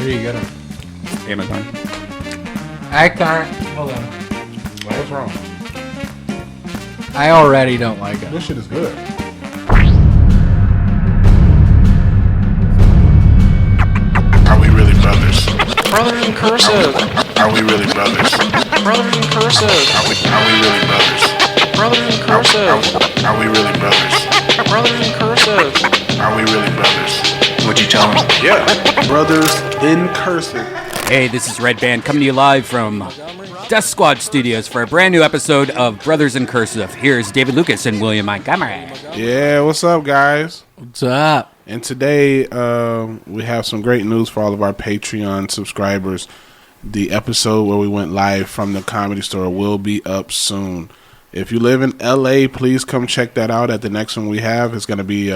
Where do you get them? Amazon. I can't. Hold on. What's wrong? I already don't like it. This shit is good. Are we really brothers? Brothers in Cursive. Are we really brothers? Brothers in Cursive. Are we really brothers? Brothers in Cursive. Are we really brothers? Brothers in Cursive. Are we really brothers? What'd you tell him? Yeah. Brothers in Cursive. Hey, this is Redban coming to you live from Death Squad Studios for a brand new episode of Brothers in Cursive. Here's David Lucas and William Montgomery. Yeah, what's up, guys? What's up? And today we have some great news for all of our Patreon subscribers. The episode where we went live from the Comedy Store will be up soon. If you live in LA, please come check that out at the next one we have. It's going to be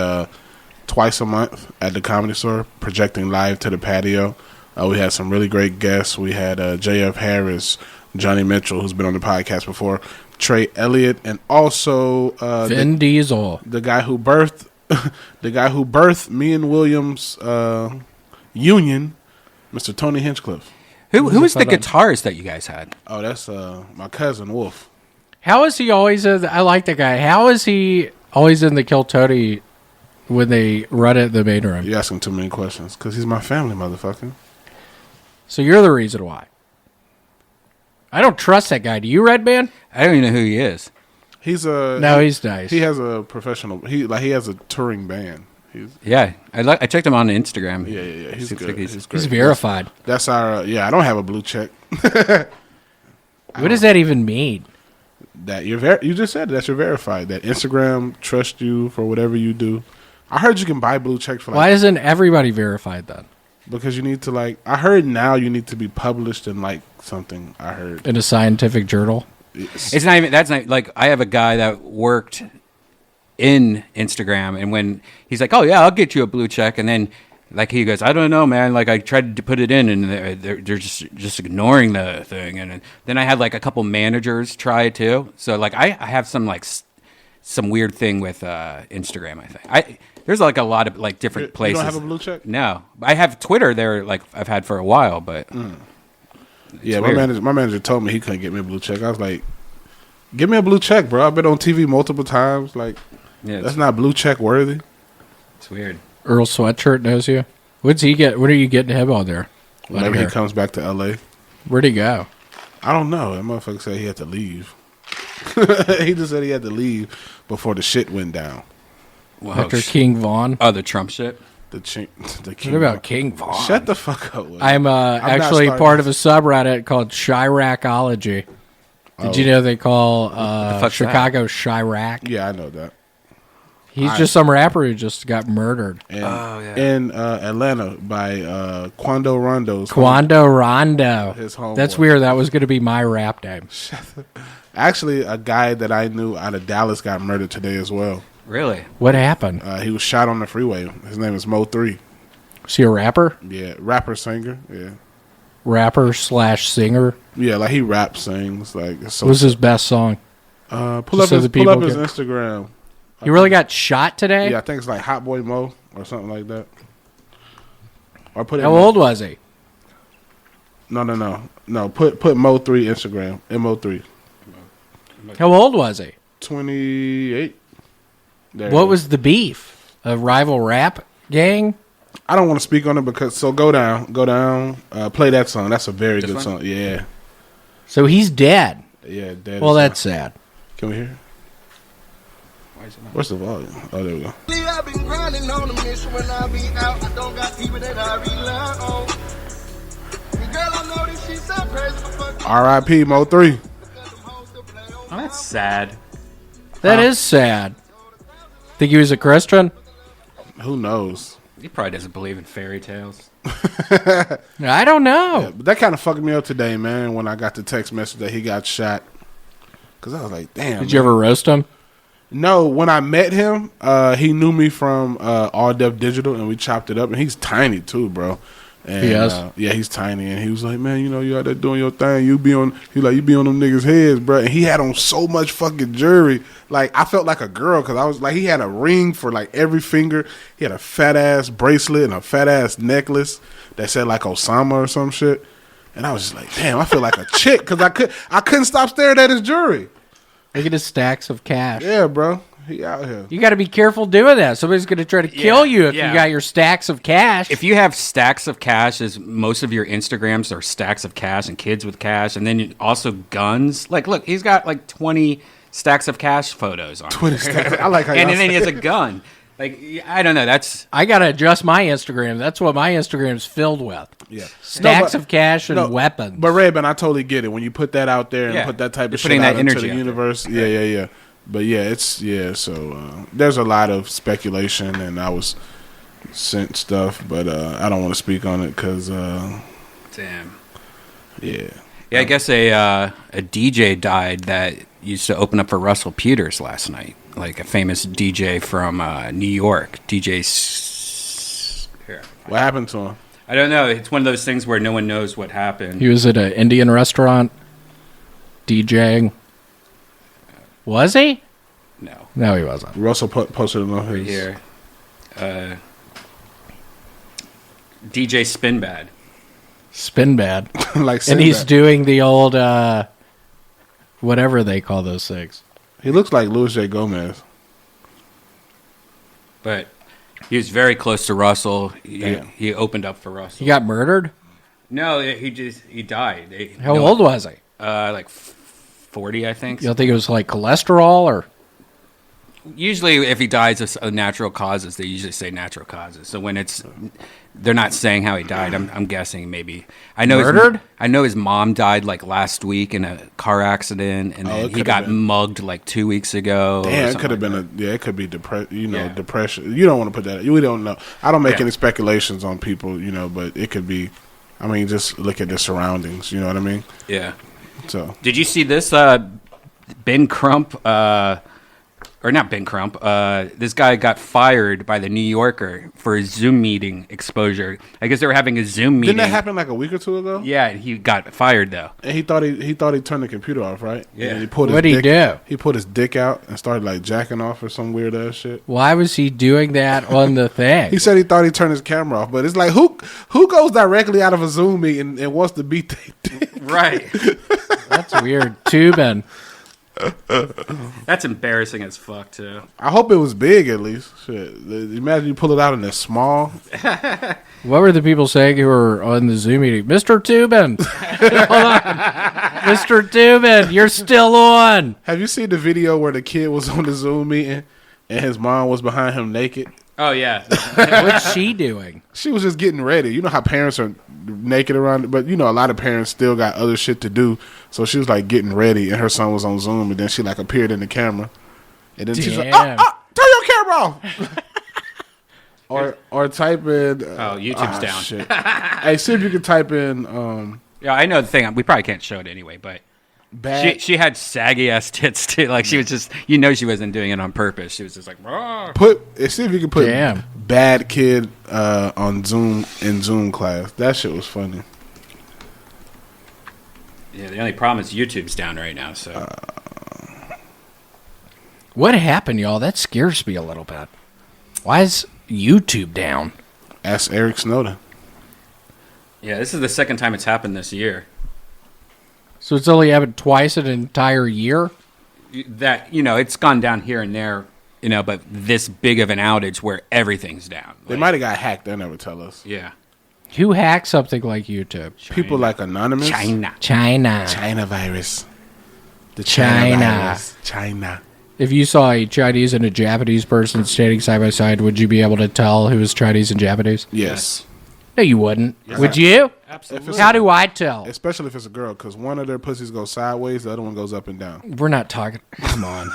twice a month at the Comedy Store, projecting live to the patio. We had some really great guests. We had J.F. Harris, Johnny Mitchell, who's been on the podcast before, Trey Elliott, and also Vin Diesel, the guy who birthed me and William's union, Mr. Tony Hinchcliffe. Who was the guitarist that you guys had? Oh, that's my cousin Wolf. How is he always in I like the guy. How is he always in the Kill Tony when they run it in the main room? You're asking too many questions, because he's my family, motherfucker. So you're the reason why. I don't trust that guy. Do you, Redban? I don't even know who he is. He's he's nice. He has a professional. He has a touring band. Yeah, I checked him on Instagram. Yeah. He's good. Like He's great. He's verified. That's our. I don't have a blue check. What does that even mean? That you just said that you're verified. That Instagram trusts you for whatever you do. I heard you can buy blue checks for. Why isn't everybody verified then? Because you need to I heard now you need to be published in something. I heard in a scientific journal. It's not even. That's not like I have a guy that worked in Instagram, and when he's like, "Oh yeah, I'll get you a blue check," and then he goes, "I don't know, man. Like I tried to put it in, and they're just ignoring the thing." And then I had a couple managers try it too. So I have some weird thing with Instagram. I think there's a lot of different places. You don't have a blue check? No, I have Twitter there. I've had for a while, but yeah, my manager told me he couldn't get me a blue check. I was like, "Give me a blue check, bro. I've been on TV multiple times. That's not blue check worthy." It's weird. Earl Sweatshirt knows you. What's he get? What are you getting him on there? Whenever he comes back to LA. Where'd he go? I don't know. That motherfucker said he had to leave. He just said he had to leave before the shit went down. Whoa, After King Vaughn. Oh, the Trump shit. The King. What about King Vaughn? Shut the fuck up. I'm actually part of a subreddit called Chiracology. Did you know they call Chicago Chirac? Yeah, I know that. He's just some rapper who just got murdered. In Atlanta by Quando Rondo's. Quando Rondo. His homeboy. That's weird. That was going to be my rap name. Actually, a guy that I knew out of Dallas got murdered today as well. Really? What happened? He was shot on the freeway. His name is Mo3. Was he a rapper? Yeah, rapper, singer. Yeah. Rapper/singer? Yeah, he rap sings. What's his best song? Pull up his Instagram. He really got shot today? Yeah, I think it's Hot Boy Mo or something like that. Or How old was he? No. Put Mo3 Instagram. Mo3. How old was he? 28. What was the beef? A rival rap gang? I don't want to speak on it go down, play that song. That's a very good song. Yeah. So he's dead. Yeah, dead. Well, that's sad. Can we hear it? What's the volume? Oh, there we go. I've been grinding on the mission when I be out. I don't got people that I rely on. Girl, I know that she's so crazy. R.I.P. Mo3. Oh, that's sad. That is sad. Think he was a Christian? Who knows? He probably doesn't believe in fairy tales. I don't know. Yeah, but that kind of fucked me up today, man, when I got the text message that he got shot. Because I was like, damn. Did you ever roast him? No, when I met him, he knew me from All Def Digital, and we chopped it up. And he's tiny, too, bro. And, Yes. yeah, he's tiny, and he was like, man, you out there doing your thing. You be on them niggas' heads, bro. And he had on so much fucking jewelry. Like, I felt like a girl because I was like, he had a ring for like every finger. He had a fat ass bracelet and a fat ass necklace that said like Osama or some shit. And I was just like, damn, I feel like a chick because I couldn't stop staring at his jewelry. Look at his stacks of cash. Yeah, bro. He out here. You got to be careful doing that. Somebody's going to try to kill you if you got your stacks of cash. If you have stacks of cash, as most of your Instagrams are stacks of cash and kids with cash, and then also guns. Like, look, he's got like 20 stacks of cash photos on. 20 stacks. I like how and then he has a gun. Like, I don't know. I got to adjust my Instagram. That's what my Instagram's filled with. Yeah. Stacks of cash and weapons. But Redban, I totally get it. When you put that out there and put that type of shit out into the universe. Yeah. But yeah, so there's a lot of speculation, and I was sent stuff, but I don't want to speak on it because damn. Yeah. Yeah, I guess a DJ died that used to open up for Russell Peters last night, like a famous DJ from New York. Here. What happened to him? I don't know. It's one of those things where no one knows what happened. He was at an Indian restaurant DJing. Was he? No. No, he wasn't. Russell posted it on his... Here. DJ Spinbad. Spinbad. Like and he's doing the old, whatever they call those things. He looks like Luis J. Gomez. But he was very close to Russell. He opened up for Russell. He got murdered? No, he died. How old was he? Like 40, I think. You don't think it was like cholesterol or? Usually, if he dies of natural causes, they usually say natural causes. So when they're not saying how he died. I'm guessing maybe. Murdered? I know his mom died like last week in a car accident, and then he got mugged like 2 weeks ago. Damn, it could have been it could be depression. You don't want to put that. We don't know. I don't make any speculations on people, but it could be. I mean, just look at the surroundings. You know what I mean? Yeah. So, did you see this? Ben Crump. Or not Ben Crump. This guy got fired by the New Yorker for a Zoom meeting exposure. I guess they were having a Zoom meeting. Didn't that happen like a week or two ago? Yeah, he got fired though. And he thought he turned the computer off, right? Yeah. And what did he do? He put his dick out and started like jacking off or some weird ass shit. Why was he doing that on the thing? He said he thought he turned his camera off, but it's like who goes directly out of a Zoom meeting and wants to beat their dick? Right. That's weird. Tubing. That's embarrassing as fuck too. I hope it was big at least. Shit. Imagine you pull it out and it's small. What were the people saying who were on the Zoom meeting? Mr. Tubin. Hold on. Mr. Tubin, you're still on. Have you seen the video where the kid was on the Zoom meeting and his mom was behind him naked? Oh yeah. What's she doing? She was just getting ready. You know how parents are naked around, but a lot of parents still got other shit to do. So she was like getting ready, and her son was on Zoom, and then she like appeared in the camera, and then she's like, "Turn your camera off." or type in. YouTube's down. Shit. Hey, see if you can type in. Yeah, I know the thing. We probably can't show it anyway, but. She had saggy ass tits too. Like she was just, she wasn't doing it on purpose. She was just like, "Rawr." See if you can put bad kid on Zoom in Zoom class. That shit was funny. Yeah, the only problem is YouTube's down right now. So what happened, y'all? That scares me a little bit. Why is YouTube down? Ask Eric Snowden. Yeah, this is the second time it's happened this year. So it's only happened twice in an entire year? That, it's gone down here and there, but this big of an outage where everything's down. They might have got hacked. They never tell us. Yeah. Who hacked something like YouTube? People like Anonymous. China virus. The China virus. China. If you saw a Chinese and a Japanese person standing side by side, would you be able to tell who was Chinese and Japanese? Yes. No, you wouldn't. Yes. Would you? Absolutely. How do I tell? Especially if it's a girl, because one of their pussies goes sideways, the other one goes up and down. We're not talking. Come on.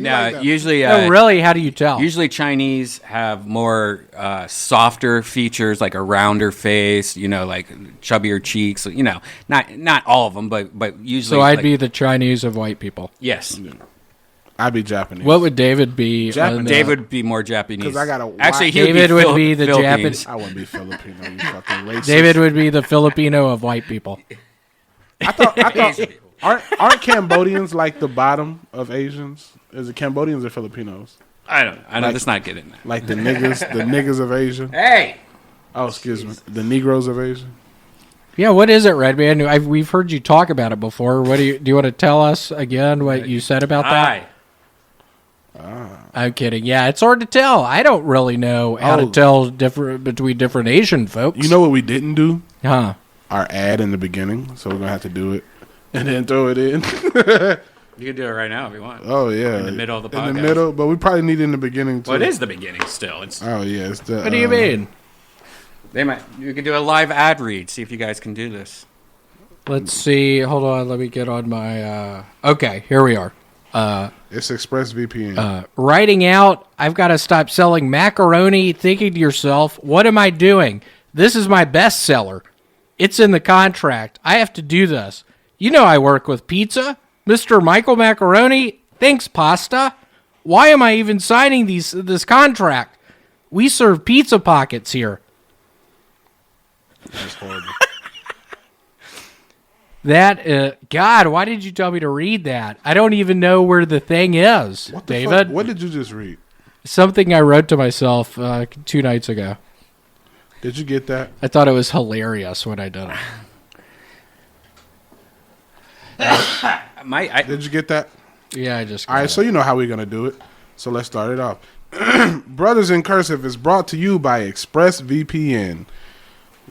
No, usually. No, really? How do you tell? Usually, Chinese have more softer features, like a rounder face. Like chubbier cheeks. Not all of them, but usually. So I'd be the Chinese of white people. Yes. I'd be Japanese. What would David be? Japanese. on, David would be more Japanese. 'Cause I gotta Actually, watch- he would David be would be the Philippines. I wouldn't be Filipino. You fucking racist. David would be the Filipino of white people. I thought aren't Cambodians like the bottom of Asians? Is it Cambodians or Filipinos? I don't know. Like- Let's not get in there. Like the niggas of Asia. Hey! Oh, excuse me, the Negroes of Asia. Yeah, what is it, Redban? We've heard you talk about it before. What do you want to tell us again? What you said about that? I'm kidding. Yeah, it's hard to tell. I don't really know how to tell between different Asian folks. You know what we didn't do? Huh? Our ad in the beginning, so we're gonna have to do it and then throw it in. You can do it right now if you want. Oh yeah, In the middle of the In the podcast. middle, but we probably need it in the beginning too. Well, it is the beginning still. It's Oh yeah, it's the. What do you mean? You can do a live ad read. See if you guys can do this. Let's see. Hold on. Let me get on my. Okay, here we are. It's ExpressVPN. Writing out, I've got to stop selling macaroni, thinking to yourself, what am I doing? This is my bestseller. It's in the contract. I have to do this. You know I work with pizza. Mr. Michael Macaroni, thanks, pasta. Why am I even signing this contract? We serve pizza pockets here. That's horrible. God, why did you tell me to read that? I don't even know where the thing is, What the David. fuck? What did you just read? Something I wrote to myself 2 nights ago. Did you get that? I thought it was hilarious when I did it. Did you get that? Yeah, I just. All right, so you know how we're gonna do it. So let's start it off. Brothers in Cursive is brought to you by ExpressVPN.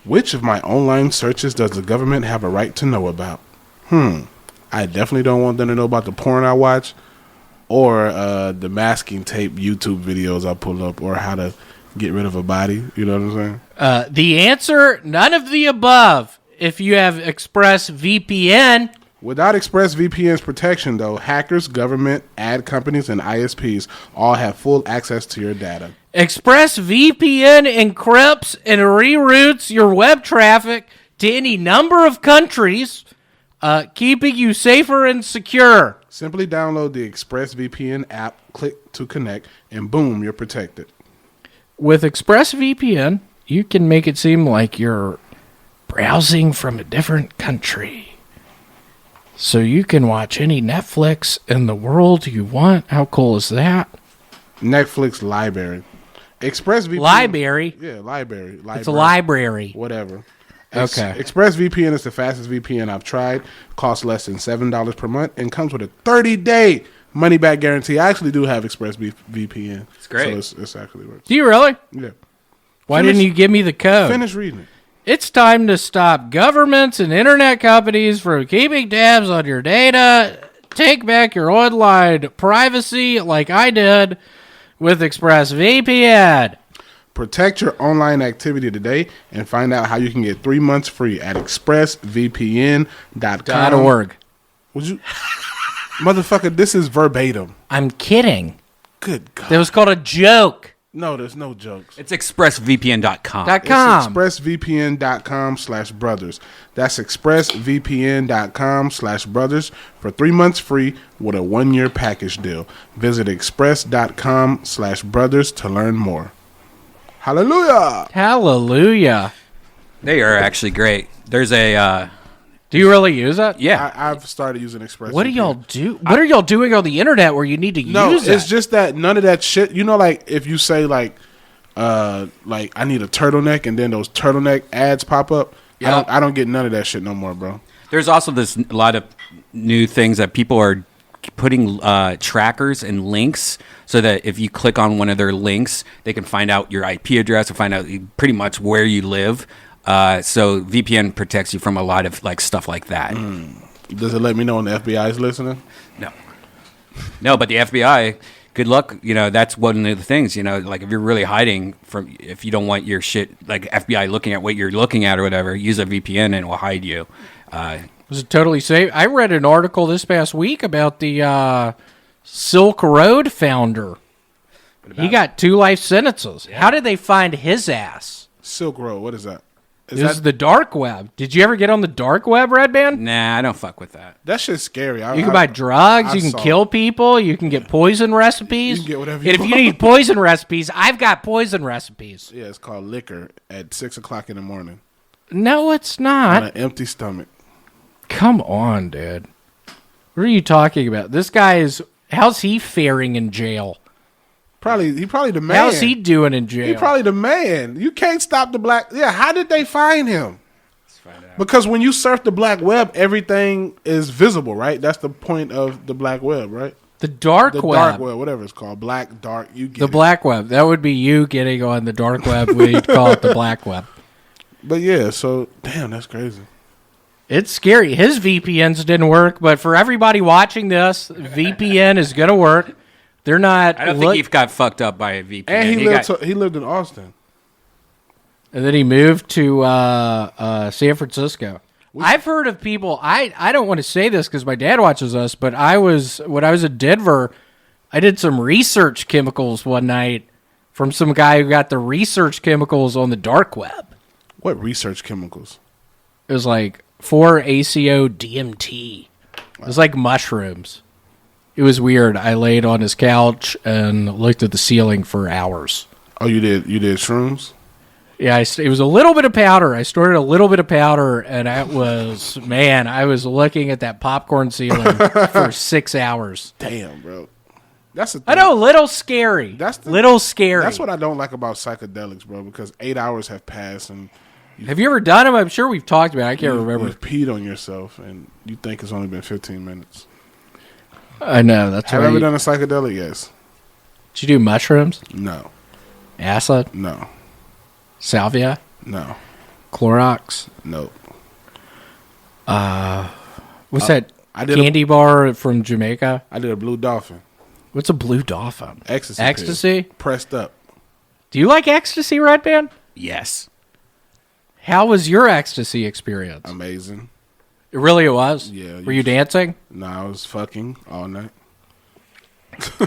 Which of my online searches does the government have a right to know about? I definitely don't want them to know about the porn I watch or the masking tape YouTube videos I pull up or how to get rid of a body. You know what I'm saying? The answer, none of the above. If you have ExpressVPN, Without ExpressVPN's protection, though, hackers, government, ad companies, and ISPs all have full access to your data. ExpressVPN encrypts and reroutes your web traffic to any number of countries, keeping you safer and secure. Simply download the ExpressVPN app, click to connect, and boom, you're protected. With ExpressVPN, you can make it seem like you're browsing from a different country. So you can watch any Netflix in the world you want. How cool is that? Netflix library. ExpressVPN. Library? Yeah, library. It's a library. Whatever. Okay. ExpressVPN is the fastest VPN I've tried. Costs less than $7 per month and comes with a 30-day money-back guarantee. I actually do have ExpressVPN. It's great. So it's actually works. Do you really? Yeah. Why didn't you give me the code? Finish reading it. It's time to stop governments and internet companies from keeping tabs on your data. Take back your online privacy like I did with ExpressVPN. Protect your online activity today and find out how you can get 3 months free at expressvpn.com. .org. Would you... Motherfucker, this is verbatim. I'm kidding. Good God. That was called a joke. No, there's no jokes. It's expressvpn.com. It's .com. expressvpn.com/brothers. That's expressvpn.com/brothers for 3 months free with a 1-year package deal. Visit express.com/brothers to learn more. Hallelujah. Hallelujah. They are actually great. There's a Do you really use it? yeah. I've started using ExpressVPN. What do y'all do? What are y'all doing on the internet where you need to No, use it's it? just that none of that shit. You know, like if you say like I need a turtleneck and then those turtleneck ads pop up. Yeah. I don't get none of that shit no more, bro. There's also a lot of new things that people are putting trackers and links so that if you click on one of their links, they can find out your IP address and find out pretty much where you live. So VPN protects you from a lot of like stuff like that. Does it let me know when the FBI is listening? No, but the FBI, good luck. You know, that's one of the things, you know, like if you're really hiding from, if you don't want your shit, like FBI looking at what you're looking at or whatever, use a VPN and it will hide you. Was it totally safe? I read an article this past week about the Silk Road founder. He got 2 life sentences. How did they find his ass? Silk Road, what is that? This is the dark web. Did you ever get on the dark web, Redban? Nah, I don't fuck with that. That shit's scary. You can buy drugs. You can kill people. You can get poison recipes. You can get whatever you And if you want. need poison recipes, I've got poison recipes. Yeah, it's called liquor at 6:00 in the morning No, it's on not. an empty stomach. Come on, dude. What are you talking about? This guy is... How's he faring in jail? He probably the man. How's he doing in jail? He probably the man. You can't stop the black. Yeah, how did they find him? Let's find out. Because when you surf the black web, everything is visible, right? That's the point of the black web, right? The dark The web. dark web, whatever it's called, black, dark. You get The it. black web. That would be you getting on the dark web. We'd call it the black web. But yeah, so damn, that's crazy. It's scary. His VPNs didn't work, but for everybody watching this, VPN is going to work. They're not. I don't think he got fucked up by a VPN. And he lived in Austin. And then he moved to San Francisco. I've heard of people. I don't want to say this because my dad watches us, but when I was in Denver, I did some research chemicals one night from some guy who got the research chemicals on the dark web. What research chemicals? It was like 4-ACO DMT. It was like mushrooms. It was weird. I laid on his couch and looked at the ceiling for hours. Oh, you did shrooms? Yeah, it was a little bit of powder. I stored a little bit of powder, and I was looking at that popcorn ceiling for 6 hours. Damn, bro. That's the thing. I know, a little scary. Little scary. That's what I don't like about psychedelics, bro, because 8 hours have passed and Have you ever done them? I'm sure we've talked about it. I can't remember. you've peed on yourself and you think it's only been 15 minutes. I know. That's Have why you ever done a psychedelic? Yes. Did you do mushrooms? No. Acid? No. Salvia? No. Clorox? No. What's that I did candy bar from Jamaica? I did a blue dolphin. What's a blue dolphin? Ecstasy. Ecstasy? Pill. Pressed up. Do you like ecstasy, Redban? Yes. How was your ecstasy experience? Amazing. It really was? Yeah. Were you dancing? No, I was fucking all night.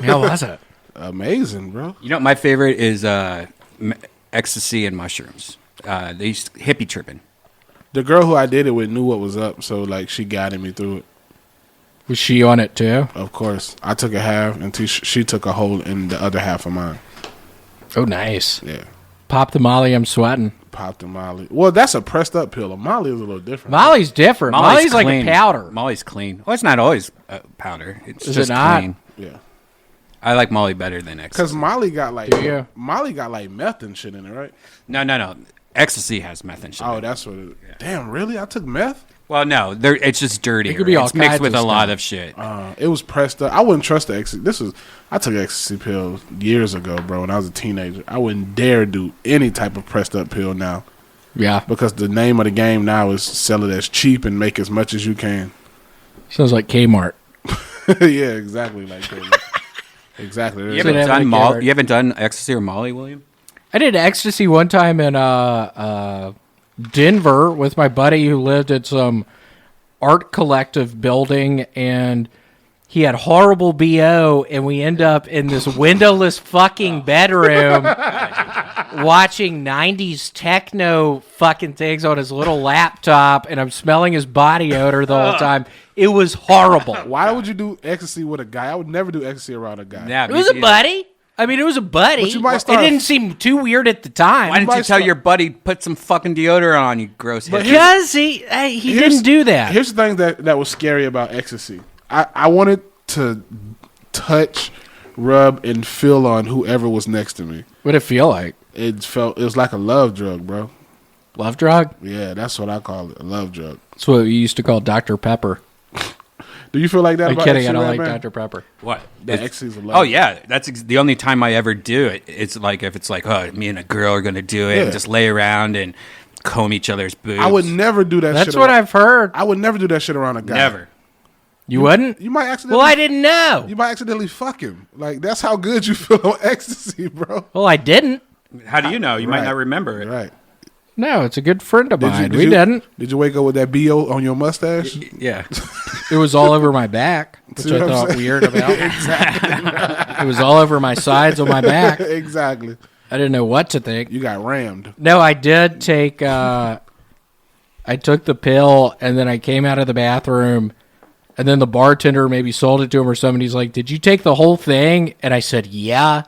How was it? Amazing, bro. You know, my favorite is ecstasy and mushrooms. They used hippie tripping. The girl who I did it with knew what was up, so like she guided me through it. Was she on it too? Of course. I took a half and she took a whole in the other half of mine. Oh, nice. Yeah. Pop the Molly, I'm sweating. Popped a Molly. Well, that's a pressed up pill. A Molly is a little different. Molly's different. Molly's like clean. a powder. Molly's clean. Well, it's not always powder. It's Is just it not? clean. Yeah. I like Molly better than ecstasy. Because Molly got like Do you? Molly got like meth and shit in it, right? No. Ecstasy has meth and shit. Oh, in it. that's what it is. Damn, really? I took meth? Well, no, it's just dirty. It could be all it's mixed kinds with of a lot stuff. of shit. It was pressed up. I wouldn't trust the ecstasy. I took ecstasy pills years ago, bro, when I was a teenager. I wouldn't dare do any type of pressed up pill now. Yeah. Because the name of the game now is sell it as cheap and make as much as you can. Sounds like Kmart. Yeah, exactly like that. Exactly. You There's haven't, have done a carrot. you haven't done ecstasy or Molly, William? I did ecstasy one time in Denver with my buddy who lived at some art collective building, and he had horrible BO, and we end up in this windowless fucking bedroom watching 90s techno fucking things on his little laptop, and I'm smelling his body odor the whole time. It was horrible. Why would you do ecstasy with a guy? I would never do ecstasy around a guy. Yeah, It was a buddy. I mean, it was a buddy. But you might It start- didn't seem too weird at the time. Why didn't you might tell start- your buddy put some fucking deodorant on, you gross But hippie? Because he didn't do that. Here's the thing that was scary about ecstasy. I wanted to touch, rub, and feel on whoever was next to me. What'd it feel like? It was like a love drug, bro. Love drug? Yeah, that's what I call it, a love drug. That's what we used to call Dr. Pepper. Do you feel like that I'm about kidding. ecstasy, I don't right, like man? Dr. Pepper. What? The It's- ecstasy's a love Oh drug. yeah, that's the only time I ever do it. It's like if it's like, oh, me and a girl are gonna do it, Yeah. and just lay around and comb each other's boobs. I would never do that shit. That's what around- I've heard. I would never do that shit around a guy. never. You wouldn't? You might accidentally. Well, I didn't know. You might accidentally fuck him. Like that's how good you feel on ecstasy, bro. Well, I didn't. How do you know? You might Right. not remember it. Right. No, it's a good friend of mine. Did We you, didn't. Did you wake up with that BO on your mustache? Yeah. It was all over my back, which See I what I'm thought saying? weird about. It was all over my sides on my back. Exactly. I didn't know what to think. You got rammed. No, I did take I took the pill, and then I came out of the bathroom, and then the bartender maybe sold it to him or something. He's like, "Did you take the whole thing?" And I said, "Yeah."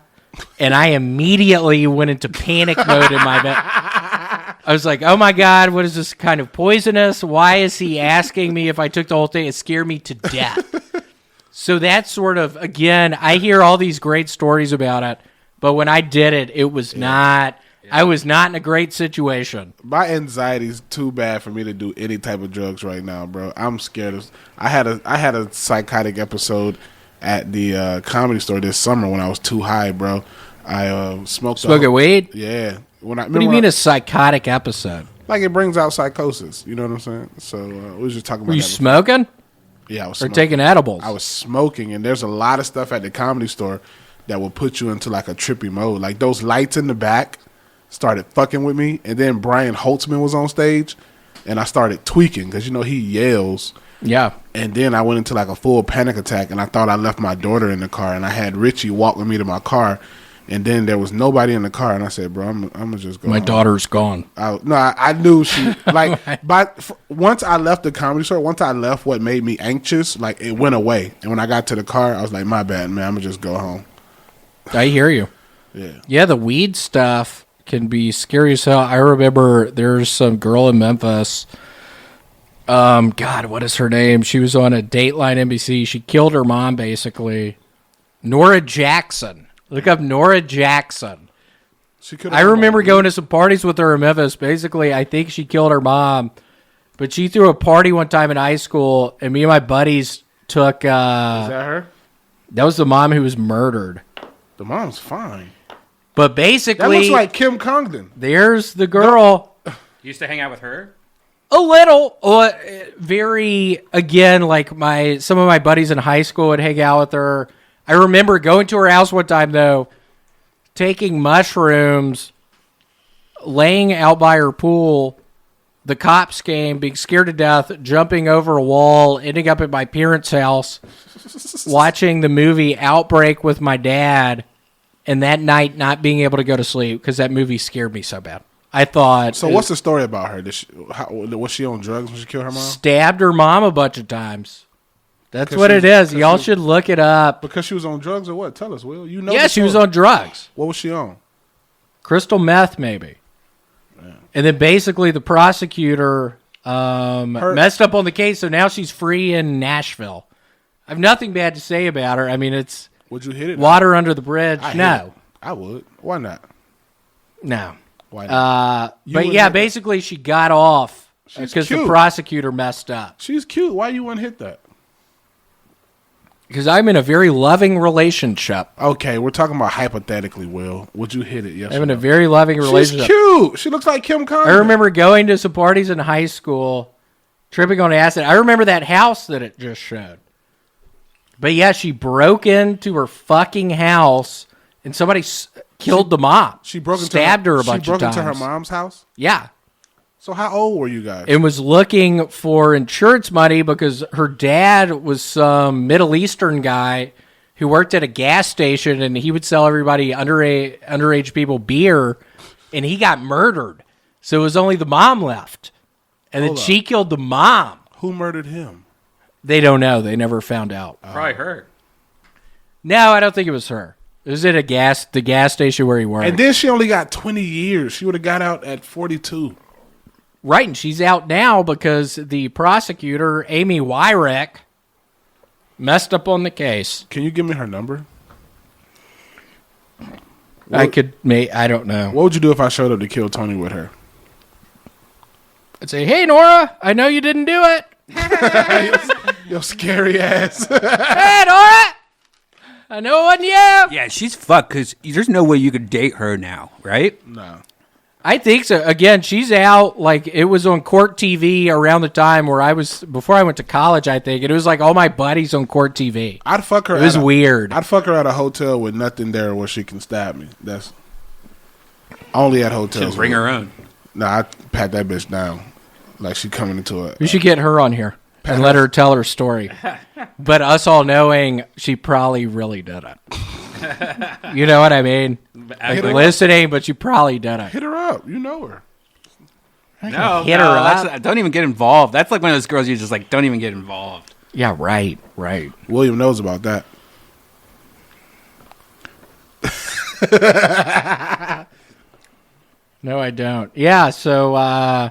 And I immediately went into panic mode in my bed. I was like, "Oh my God, what is this kind of poisonous? Why is he asking me if I took the whole thing?" It scared me to death. So that's sort of, again, I hear all these great stories about it, but when I did it, it was not, I was not in a great situation. My anxiety's too bad for me to do any type of drugs right now, bro. I'm scared of. I had a psychotic episode at the Comedy Store this summer when I was too high, bro. I smoked. Smoking weed? Yeah. What do you mean a psychotic episode? Like it brings out psychosis. You know what I'm saying? So we was just talking about. Were you that smoking? Yeah, I was or smoking. taking edibles. I was smoking, and there's a lot of stuff at the Comedy Store that will put you into like a trippy mode. Like those lights in the back started fucking with me, and then Brian Holtzman was on stage, and I started tweaking because he yells. Yeah. And then I went into like a full panic attack, and I thought I left my daughter in the car, and I had Richie walk with me to my car, and then there was nobody in the car, and I said, "Bro, I'm gonna just go." My home. daughter's gone. I knew she like. Once I left the Comedy Store, once I left, what made me anxious, like it went away. And when I got to the car, I was like, "My bad, man. I'm gonna just go home." I hear you. Yeah. The weed stuff can be scary as hell. I remember there's some girl in Memphis. God, what is her name? She was on a Dateline NBC. She killed her mom, basically. Nora Jackson. Look up Nora Jackson. I remember going to some parties with her in Memphis. Basically, I think she killed her mom. But she threw a party one time in high school, and me and my buddies took... Is that her? That was the mom who was murdered. The mom's fine. But basically... That looks like Kim Congdon. There's the girl. You used to hang out with her? A little. Very, again, like some of my buddies in high school would hang out with her. I remember going to her house one time, though, taking mushrooms, laying out by her pool. The cops came, being scared to death, jumping over a wall, ending up at my parents' house, watching the movie Outbreak with my dad, and that night not being able to go to sleep because that movie scared me so bad. I thought... So what's the story about her? Was she on drugs when she killed her mom? Stabbed her mom a bunch of times. That's what it is. Y'all should look it up. Because she was on drugs or what? Tell us, Will. Yeah, she was on drugs. What was she on? Crystal meth, maybe. Yeah. And then basically the prosecutor messed up on the case, so now she's free in Nashville. I have nothing bad to say about her. I mean, it's... Would you hit it? Water under the bridge. No. I would. Why not? No. Why not? But yeah, basically she got off because the prosecutor messed up. She's cute. Why you wouldn't hit that? Because I'm in a very loving relationship. Okay, we're talking about hypothetically, Will. Would you hit it? Yes. I'm in a very loving relationship. She's cute. She looks like Kim Congdon. I remember going to some parties in high school, tripping on acid. I remember that house that it just showed. But yeah, she broke into her fucking house and somebody killed the mom. She broke into stabbed her a bunch of times. She broke into her mom's house? Yeah. So how old were you guys? And was looking for insurance money because her dad was some Middle Eastern guy who worked at a gas station, and he would sell everybody underage people beer, and he got murdered. So it was only the mom left. And then she killed the mom. Who murdered him? They don't know. They never found out. Probably her. No, I don't think it was her. It was at the gas station where he worked. And then she only got 20 years. She would have got out at 42. Right, and she's out now because the prosecutor, Amy Wyrick, messed up on the case. Can you give me her number? I don't know. What would you do if I showed up to kill Tony with her? I'd say, "Hey, Nora, I know you didn't do it." Yo, scary ass. Hey, Nora, I know it wasn't you. Yeah, she's fucked because there's no way you could date her now, right? No. I think so. Again, she's out. Like, it was on Court TV around the time where before I went to college, I think. And it was like all my buddies on Court TV. I'd fuck her. It was weird. I'd fuck her at a hotel with nothing there where she can stab me. That's only at hotels. She'll bring her own. Nah, I'd pat that bitch down. Like she coming into it. You should get her on here and let her tell her story. But us all knowing she probably really did it. You know what I mean? Like listening, but she probably did it. Hit her up. You know her. No, hit her up. don't even get involved. That's like one of those girls you just like, don't even get involved. Yeah, right. William knows about that. No, I don't. Yeah, so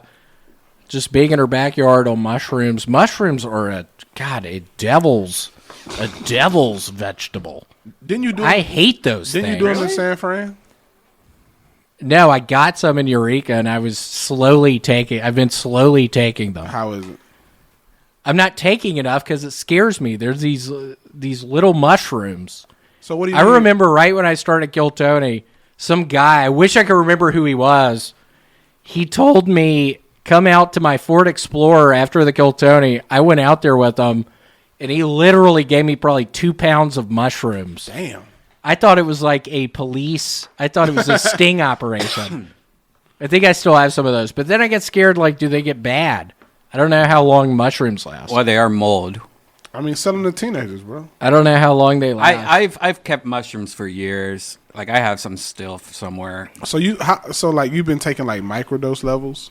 just being in her backyard on mushrooms. Mushrooms are a devil's vegetable. Didn't you do? I hate those Didn't things. you do them in San Fran? No, I got some in Eureka, and I've been slowly taking them. How is it? I'm not taking enough because it scares me. There's these little mushrooms. So what do you? I remember right when I started Chaunte, some guy, I wish I could remember who he was. He told me, come out to my Ford Explorer after the Chaunte. I went out there with him, and he literally gave me probably 2 pounds of mushrooms. Damn. I thought it was like I thought it was a sting operation. I think I still have some of those. But then I get scared, like, do they get bad? I don't know how long mushrooms last. Well, they are mold. I mean, selling to teenagers, bro. I don't know how long they last. I've kept mushrooms for years. Like I have some still somewhere. So you've been taking like microdose levels,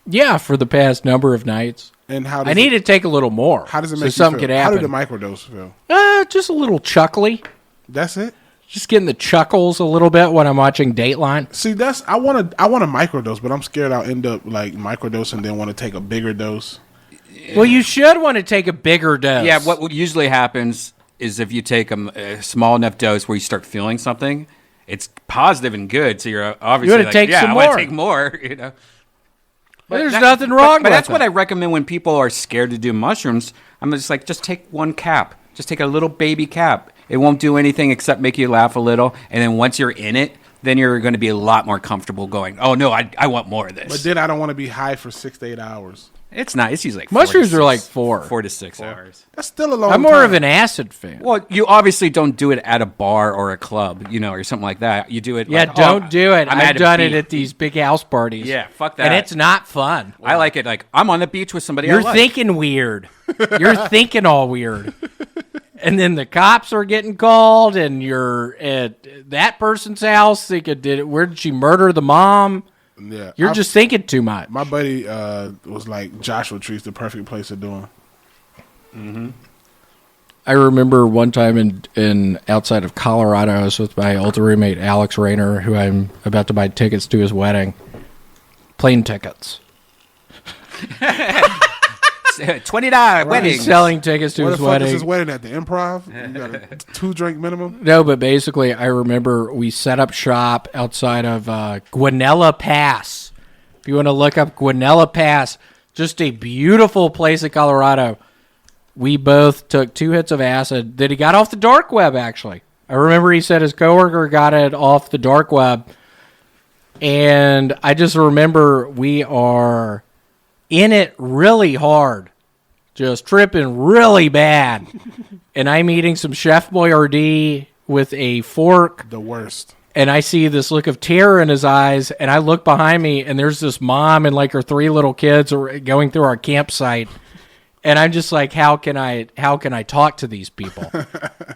Yeah, for the past number of nights. and how does I need to take a little more. How does it so make you something feel? could How happen. did the microdose feel? Just a little chuckly. That's it. Just getting the chuckles a little bit when I'm watching Dateline. See, I want a microdose, but I'm scared I'll end up like microdose and then want to take a bigger dose. Well, you should want to take a bigger dose. Yeah, what usually happens is if you take a small enough dose where you start feeling something, it's positive and good. So you're obviously You wanna take some I want more. to take more. You know, There's nothing wrong But with that's it. what I recommend when people are scared to do mushrooms. I'm just like, just take one cap. Just take a little baby cap. It won't do anything except make you laugh a little. And then once you're in it, then you're going to be a lot more comfortable going, oh, no, I want more of this. But then I don't want to be high for 6 to 8 hours. It's not. It's usually like Mushrooms 4 to are like 6 4. 4 to 6 hours. That's still a long I'm more time. of an acid fan. Well, you obviously don't do it at a bar or a club, or something like that. You do it. Yeah, like, don't do it. I'm I've at a done it beach. at these big house parties. Yeah, fuck that. And it's not fun. I like it. Like I'm on the beach with somebody. You're I like. thinking weird. You're thinking all weird. And then the cops are getting called, and you're at that person's house thinking, where did she murder the mom? Yeah, You're just thinking too much. My buddy was like, Joshua Tree's the perfect place to do them. I remember one time in outside of Colorado, I was with my old roommate, Alex Rayner, who I'm about to buy tickets to his wedding. Plane tickets. $20 He's wedding. selling tickets to What his the fuck wedding. is his wedding at the Improv? You got a 2-drink minimum? No, but basically, I remember we set up shop outside of Guanella Pass. If you want to look up Guanella Pass, just a beautiful place in Colorado. We both took 2 hits of acid that he got off the dark web, actually. I remember he said his coworker got it off the dark web. And I just remember we are in it really hard, just tripping really bad. And I'm eating some Chef Boyardee with a fork, The worst. and I see this look of terror in his eyes, and I look behind me, and there's this mom and like her 3 little kids are going through our campsite. And I'm just like, how can I talk to these people?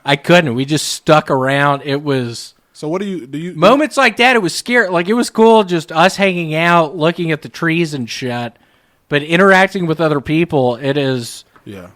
I couldn't. We just stuck around. It was So what do you moments like that. It was scary. Like, it was cool just us hanging out, looking at the trees and shit. But interacting with other people,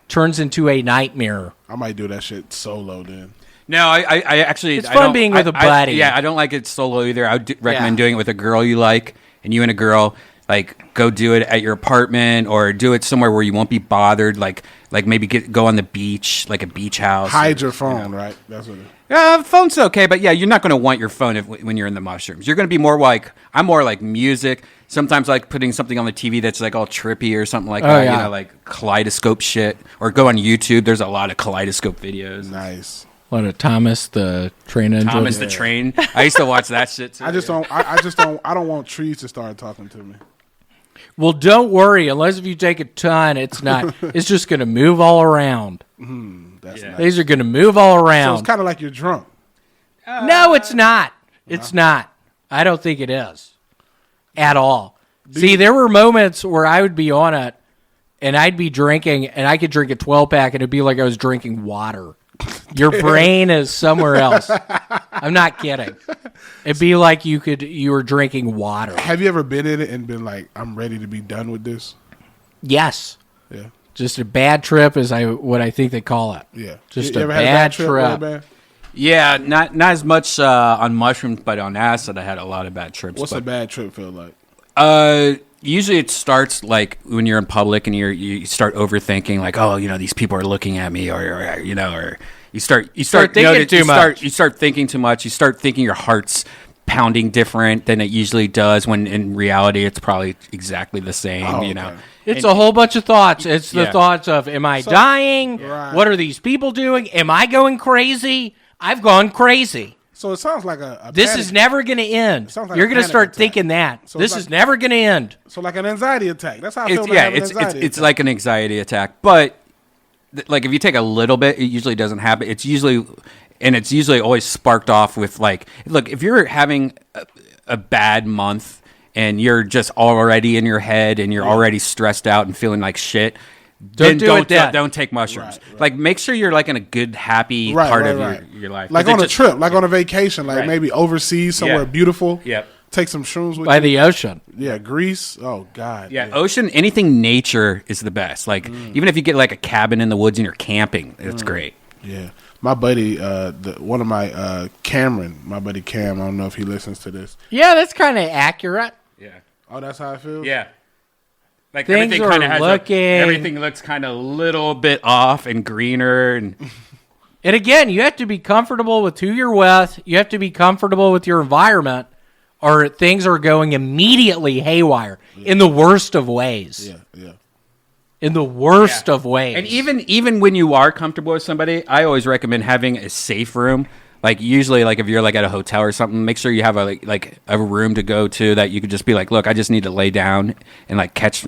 turns into a nightmare. I might do that shit solo then. No, I actually. It's I fun don't- being with a I- buddy. Yeah, I don't like it solo either. I would recommend Yeah. doing it with a girl you like, and you and a girl like go do it at your apartment or do it somewhere where you won't be bothered. Like maybe go on the beach, like a beach house. Hide your phone, right? That's what. Phone's okay, but yeah, you're not going to want your phone when you're in the mushrooms. You're going to be more like, I'm more like music. Sometimes like putting something on the TV that's like all trippy or something like that. yeah. You know, like kaleidoscope shit. Or go on YouTube. There's a lot of kaleidoscope videos. Nice. What a Thomas the Train Engine. Thomas the Train. I used to watch that shit too. I just don't. I just don't. I don't want trees to start talking to me. Well, don't worry. Unless if you take a ton, it's not. It's just going to move all around. That's Yeah. nice. These are going to move all So around. it's kind of like you're drunk. No, it's not. It's not. I don't think it is at all. See, there were moments where I would be on it, and I'd be drinking, and I could drink a 12-pack, and it'd be like I was drinking water. Your brain is somewhere else. I'm not kidding. It'd be like you were drinking water. Have you ever been in it and been like, I'm ready to be done with this? Yes. Yeah. Just a bad trip is what I think they call it. Yeah. Just You a ever had bad trip, trip. man? Yeah, not as much on mushrooms, but on acid, I had a lot of bad trips. What's but, a bad trip feel like? Usually it starts like when you're in public and you start overthinking, like, oh, these people are looking at me, or you start thinking too much. You start thinking too much. You start thinking your heart's pounding different than it usually does, when in reality it's probably exactly the same. Oh, okay. It's a whole bunch of thoughts. It's the Yeah. thoughts of, am I dying? Right. What are these people doing? Am I going crazy? I've gone crazy. So it sounds like a This panic- is never going to end. Sounds like You're a going to panic start attack. thinking that. So this it's is like- never going to end. So like an anxiety attack. That's how I feel It's when I have an it's anxiety it's attack. like an anxiety attack, but like if you take a little bit, it usually doesn't happen. It's usually always sparked off with like, look, if you're having a bad month and you're just already in your head and you're already stressed out and feeling like shit, Don't do it then. Don't take mushrooms. Right. Like, make sure you're like in a good, happy Right, part right, of right. your life. Like 'Cause on it a just- trip, like on a vacation, like Right. maybe overseas somewhere Yeah. beautiful. Yep. Take some shrooms with By you. the ocean. Yeah, Greece. Oh God. Yeah, ocean, anything nature is the best. Like, even if you get like a cabin in the woods and you're camping, it's great. Yeah. My buddy, one of my Cameron, my buddy Cam. I don't know if he listens to this. Yeah, that's kind of accurate. Yeah. Oh, that's how I feel. Yeah. Like Things everything are kind of has looking- everything looks kind of a little bit off and greener and And again, you have to be comfortable with who you're with. You have to be comfortable with your environment, or things are going immediately haywire in the worst of ways. Yeah. Yeah. In the worst of ways. And even when you are comfortable with somebody, I always recommend having a safe room. Like usually, like if you're like at a hotel or something, make sure you have like a room to go to that you could just be like, look, I just need to lay down and like catch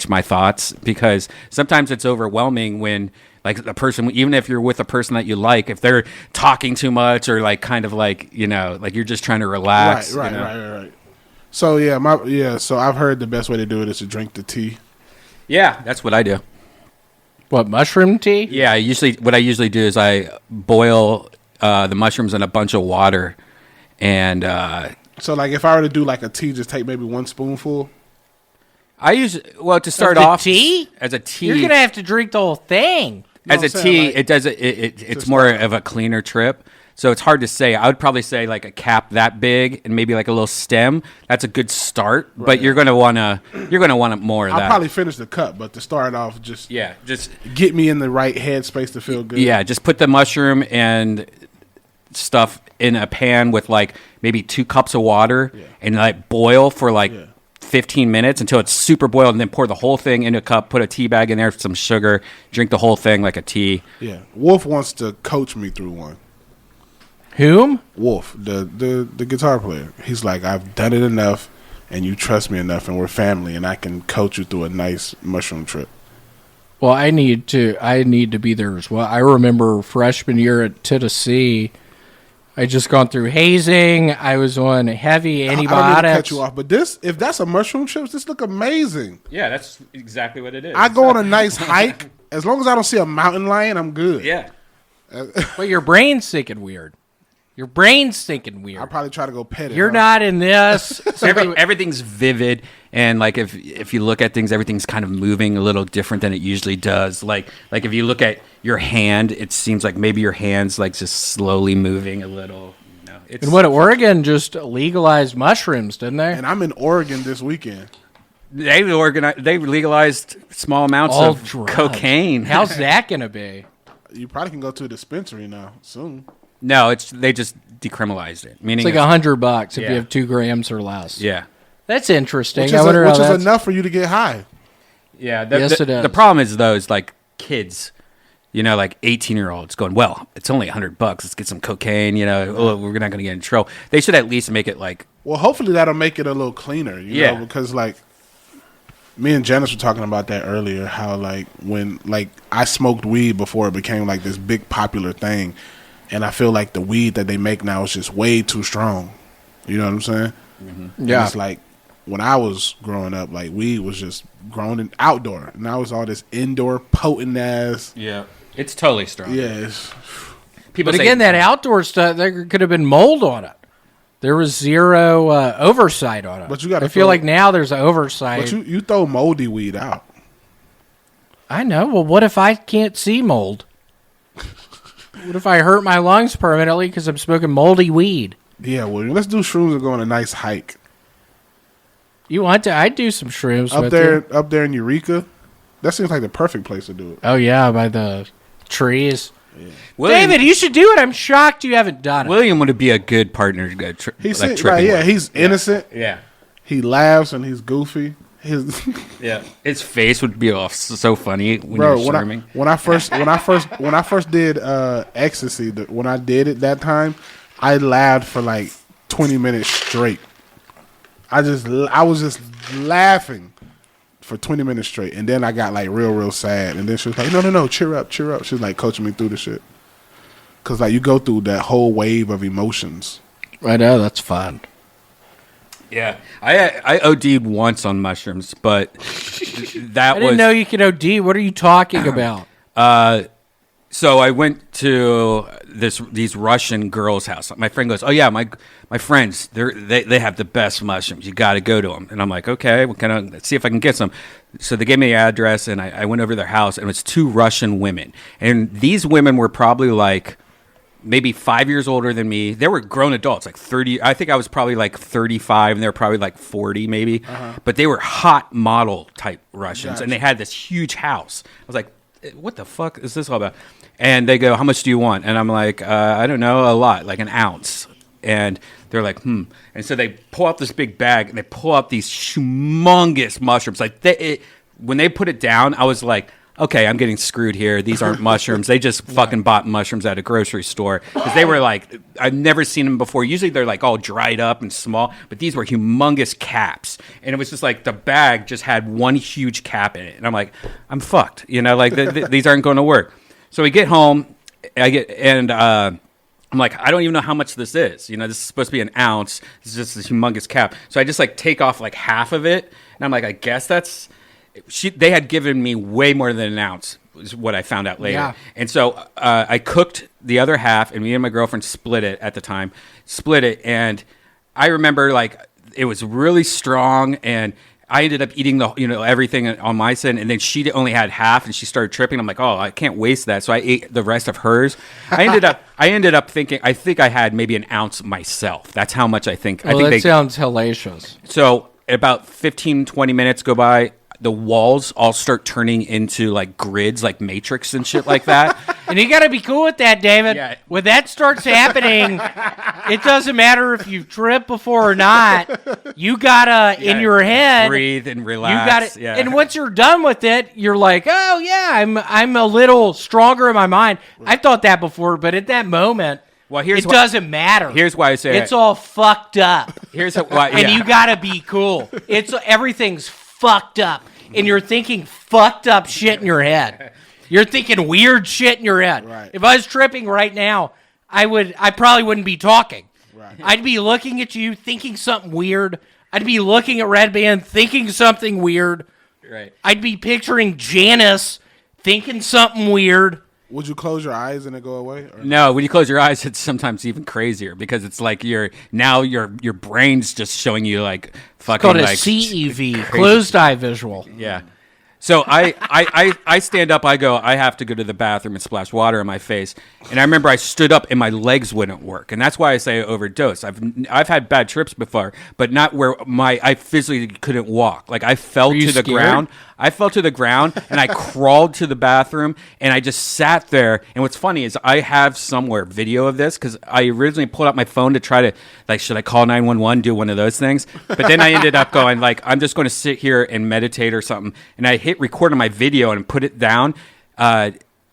my thoughts, because sometimes it's overwhelming when like the person, even if you're with a person that you like, if they're talking too much or like kind of like like you're just trying to relax. Right. So so I've heard the best way to do it is to drink the tea. Yeah, that's what I do. what, mushroom tea? Yeah, what I usually do is I boil the mushrooms in a bunch of water, and So like if I were to do like a tea, just take maybe one spoonful. I use to start the off tea? as a tea. You're going to have to drink the whole thing. As No, a I'm saying, tea, like, it does it's to more start of a cleaner trip. So it's hard to say. I would probably say like a cap that big and maybe like a little stem. That's a good start, but you're gonna wanna more of I'll that. probably finish the cup, but to start off, just just get me in the right headspace to feel good. just put the mushroom and stuff in a pan with like maybe 2 cups of water and like boil for like 15 minutes until it's super boiled, and then pour the whole thing into a cup, put a tea bag in there, some sugar, drink the whole thing like a tea. Yeah. Wolf wants to coach me through one. Whom? Wolf, the guitar player. He's like, I've done it enough, and you trust me enough, and we're family, and I can coach you through a nice mushroom trip. Well, I need to be there as well. I remember freshman year at Tennessee, I just gone through hazing. I was on heavy I don't mean to antibiotics. cut you off, but if that's a mushroom chips, this look amazing. Yeah, that's exactly what it is. I go on a nice hike. As long as I don't see a mountain lion, I'm good. Yeah. But your brain's thinking weird. Your brain's thinking weird. I'll probably try to go pet it. You're huh? not in this. Everything's vivid, and like if you look at things, everything's kind of moving a little different than it usually does. Like if you look at your hand, it seems like maybe your hand's like just slowly moving a little. It's And what, Oregon just legalized mushrooms, didn't they? And I'm in Oregon this weekend. they legalized small amounts All of drugs. cocaine. How's that going to be? You probably can go to a dispensary now soon. No, they just decriminalized it. Meaning It's like $100 if Yeah. you have 2 grams or less. Yeah. That's interesting. Which I is, wonder which how is that's... enough for you to get high. Yeah, Yes, it is. The problem is those like kids, like 18-year-olds going, well, it's only $100. Let's get some cocaine. Oh, we're not going to get in trouble. They should at least make it like, Well, hopefully that'll make it a little cleaner. You Yeah. know, because like me and Janice were talking about that earlier. How like when like I smoked weed before it became like this big popular thing, and I feel like the weed that they make now is just way too strong. You know what I'm saying? Mm-hmm. Yeah. It's like when I was growing up, like weed was just grown in outdoor. Now it's all this indoor potent ass. yeah, it's totally strong. Yeah, it's People But say, again, that outdoor stuff, there could have been mold on it. There was zero oversight on it. But you gotta I feel throw- like now there's an oversight. But you throw moldy weed out. I know. Well, what if I can't see mold? What if I hurt my lungs permanently because I'm smoking moldy weed? Yeah, well, let's do shrooms and go on a nice hike. You want to? I'd do some shrooms Up with there, you. up there in Eureka, that seems like the perfect place to do it. Oh, yeah, by the trees. William, David, you should do it. I'm shocked you haven't done it. William would be a good partner to go He's like right, tripping yeah, with. he's innocent. Yeah. He laughs and he's goofy. His Yeah. His face would be off so funny when bro, you're swimming. when I first did ecstasy, when I did it that time, I laughed for like 20 minutes straight. I was just laughing for 20 minutes straight, and then I got like real sad, and then she was like, no, cheer up. She was like coaching me through the shit, cause like you go through that whole wave of emotions. I know, that's fun. Yeah. I OD'd once on mushrooms, but that I didn't know you could OD. What are you talking about? So I went to these Russian girls' house. My friend goes, "Oh yeah, my friends, they have the best mushrooms. You got to go to them." And I'm like, "Okay, well, let's see if I can get some." So they gave me the address, and I went over to their house, and it was two Russian women, and these women were probably like maybe 5 years older than me. They were grown adults, like 30. I think I was probably like 35, and they were probably like 40 maybe. But they were hot model type Russians, and they had this huge house. I was like, "What the fuck is this all about?" And they go, "How much do you want?" And I'm like, "I don't know, a lot, like an ounce." And they're like, And so they pull out this big bag, and they pull out these humongous mushrooms. Like when they put it down, I was like, "Okay, I'm getting screwed here. These aren't mushrooms. They just fucking bought mushrooms at a grocery store." Because they were like, I've never seen them before. Usually they're like all dried up and small, but these were humongous caps. And it was just like the bag just had one huge cap in it. And I'm like, I'm fucked. Like these aren't going to work. So we get home, I'm like, I don't even know how much this is. This is supposed to be an ounce. This is just this humongous cap. So I just like take off like half of it, and I'm like, I guess that's. They had given me way more than an ounce, is what I found out later. Yeah. And so I cooked the other half, and me and my girlfriend split it at the time. And I remember like it was really strong, and I ended up eating everything on my side, and then she only had half, and she started tripping. I'm like, oh, I can't waste that, so I ate the rest of hers. I ended up thinking, I think I had maybe an ounce myself. That's how much I think. Well, that sounds hellacious. So about 15, 20 minutes go by. The walls all start turning into like grids, like Matrix and shit like that. And you got to be cool with that, David. Yeah. When that starts happening, it doesn't matter if you trip before or not. You gotta in your head breathe and relax. You got it. Yeah. And once you're done with it, you're like, oh yeah, I'm a little stronger in my mind. I've thought that before, but at that moment, Well, it doesn't matter. Here's why I say it's all fucked up. Here's why, And you gotta be cool. Everything's fucked up, and you're thinking fucked up shit in your head. You're thinking weird shit in your head. Right. If I was tripping right now, I probably wouldn't be talking. Right. I'd be looking at you, thinking something weird. I'd be looking at Redban, thinking something weird. Right. I'd be picturing Janice, thinking something weird. Would you close your eyes and it go away? Or? No, when you close your eyes, it's sometimes even crazier because it's like your brain's just showing you like fucking Called a like CEV, closed eye visual. Yeah. So I stand up, I have to go to the bathroom and splash water in my face. And I remember I stood up and my legs wouldn't work. And that's why I say I overdose. I've had bad trips before, but not where I physically couldn't walk. Like I fell to the ground. I fell to the ground and I crawled to the bathroom and I just sat there. And what's funny is I have somewhere video of this because I originally pulled out my phone to try to, like, should I call 911, do one of those things? But then I ended up going, like, I'm just going to sit here and meditate or something. And I hit record on my video and put it down.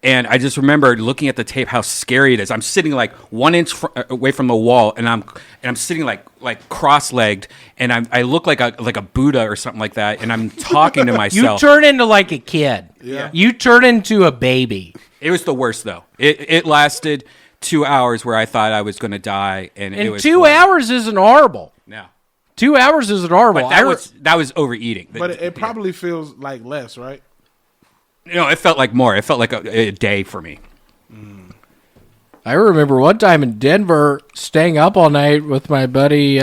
And I just remember looking at the tape how scary it is. I'm sitting like 1 inch away from the wall, and I'm sitting like cross-legged, and I look like a Buddha or something like that, and I'm talking to myself. You turn into like a kid. Yeah. You turn into a baby. It was the worst though. It lasted 2 hours where I thought I was going to die, and it was 2 hours isn't horrible. No. 2 hours isn't horrible. But that was overeating. But it probably feels like less, right? No, it felt like more. It felt like a day for me. I remember one time in Denver, staying up all night with my buddy.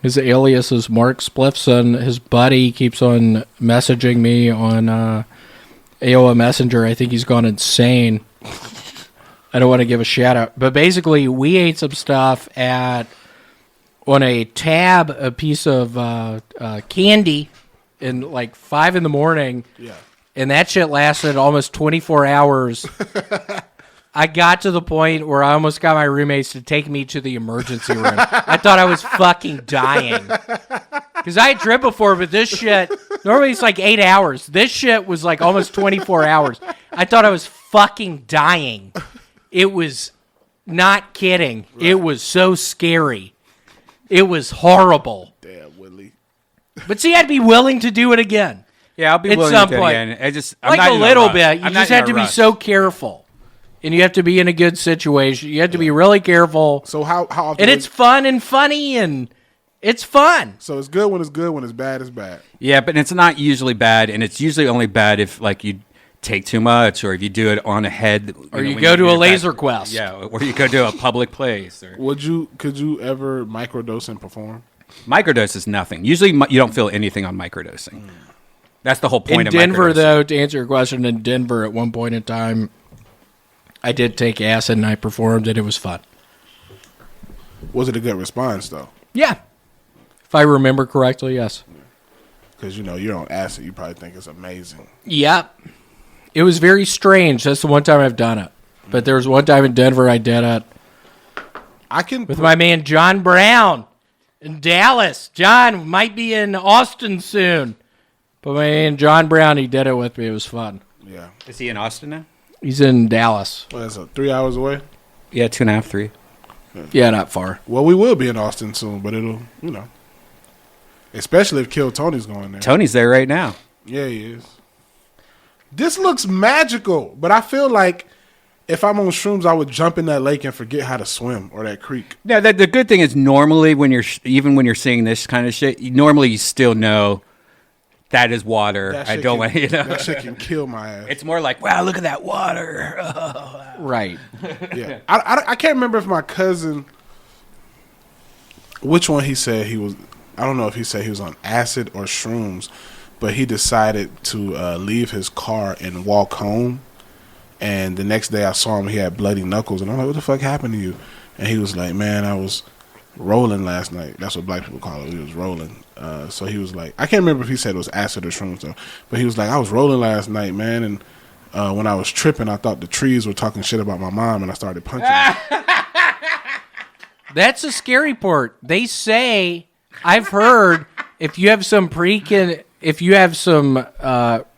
His alias is Mark Spliffson. His buddy keeps on messaging me on AOL Messenger. I think he's gone insane. I don't want to give a shout out, but basically, we ate some stuff on a tab, a piece of candy, in like 5 a.m. Yeah. And that shit lasted almost 24 hours. I got to the point where I almost got my roommates to take me to the emergency room. I thought I was fucking dying. Because I had tripped before, but this shit, normally it's like 8 hours. This shit was like almost 24 hours. I thought I was fucking dying. It was not kidding. Right. It was so scary. It was horrible. Damn, Willie. But see, I'd be willing to do it again. Yeah, I'll be at willing some to do it point. again. I'm Like not a in little rush. bit. You I'm just not in have to a be rush. so careful. And you have to be in a good situation. You have to be really careful. So how often? And it's fun and funny, and it's fun. So it's good when it's good. When it's bad, it's bad. Yeah, but it's not usually bad, and it's usually only bad if like you take too much, or if you do it on a head, Or you when go to a you're laser back- quest. Yeah, or you go to a public place. Or Could you ever microdose and perform? microdose is nothing. Usually, you don't feel anything on microdosing. That's the whole point In of Denver, microdosing. though, to answer your question, in Denver, at one point in time, I did take acid and I performed it. It was fun. Was it a good response though? Yeah. If I remember correctly, yes. Because you're on acid, you probably think it's amazing. Yep. It was very strange. That's the one time I've done it. But there was one time in Denver I did it I can with my man John Brown in Dallas. John might be in Austin soon. But my man John Brown, he did it with me. It was fun. Yeah. Is he in Austin now? He's in Dallas. Well, that's 3 hours away. Yeah, 2.5, 3. Yeah, not far. Well, we will be in Austin soon, but it'll especially if Kill Tony's going there. Tony's there right now. Yeah, he is. This looks magical, but I feel like if I'm on shrooms, I would jump in that lake and forget how to swim or that creek. No, the good thing is normally when even when you're seeing this kind of shit, normally you still know that is water. That I shit don't can- want That shit can kill my ass. It's more like, wow, look at that water. Right. Yeah, I can't remember if my cousin, which one he said he was. I don't know if he said he was on acid or shrooms, but he decided to leave his car and walk home. And the next day I saw him, he had bloody knuckles, and I'm like, "What the fuck happened to you?" And he was like, "Man, I was rolling last night." That's what black people call it. He was rolling. So he was like, I can't remember if he said it was acid or shrooms though, but he was like, "I was rolling last night, man, and when I was tripping, I thought the trees were talking shit about my mom, and I started punching them." That's the scary part. They say, I've heard, if you have some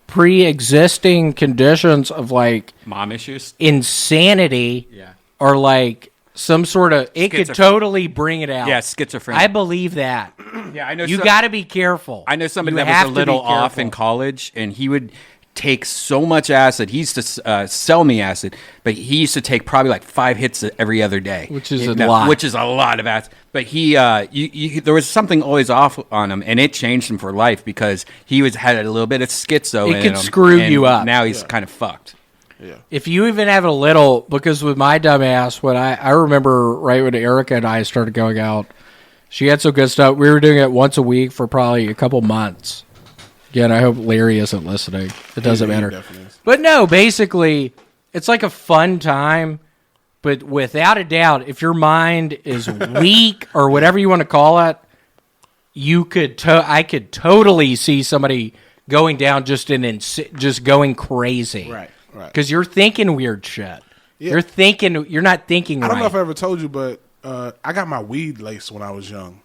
pre-existing conditions of like Mom issues? insanity, Yeah. or like some sort of, it could Schizophrenia. totally bring it out. Yeah, schizophrenia. I believe that. Yeah, I know. You got to be careful. I know somebody You that have was to a little be off in careful. college, and he would take so much acid. He used to sell me acid, but he used to take probably like 5 hits every other day, Which is a lot. Which is a lot of acid. But he, there was something always off on him, and it changed him for life because he had a little bit of schizo. It in could him, screw and you up. Now he's kind of fucked. If you even have a little, because with my dumb ass, when I remember right when Erica and I started going out, she had some good stuff. We were doing it once a week for probably a couple months. Again, I hope Larry isn't listening. It doesn't He matter. definitely is. But no, basically, it's like a fun time. But without a doubt, if your mind is weak or whatever you want to call it, I could totally see somebody going down just just going crazy. Right. Because you're thinking weird shit. Yeah. You're not thinking I right. don't know if I ever told you, but I got my weed laced when I was young.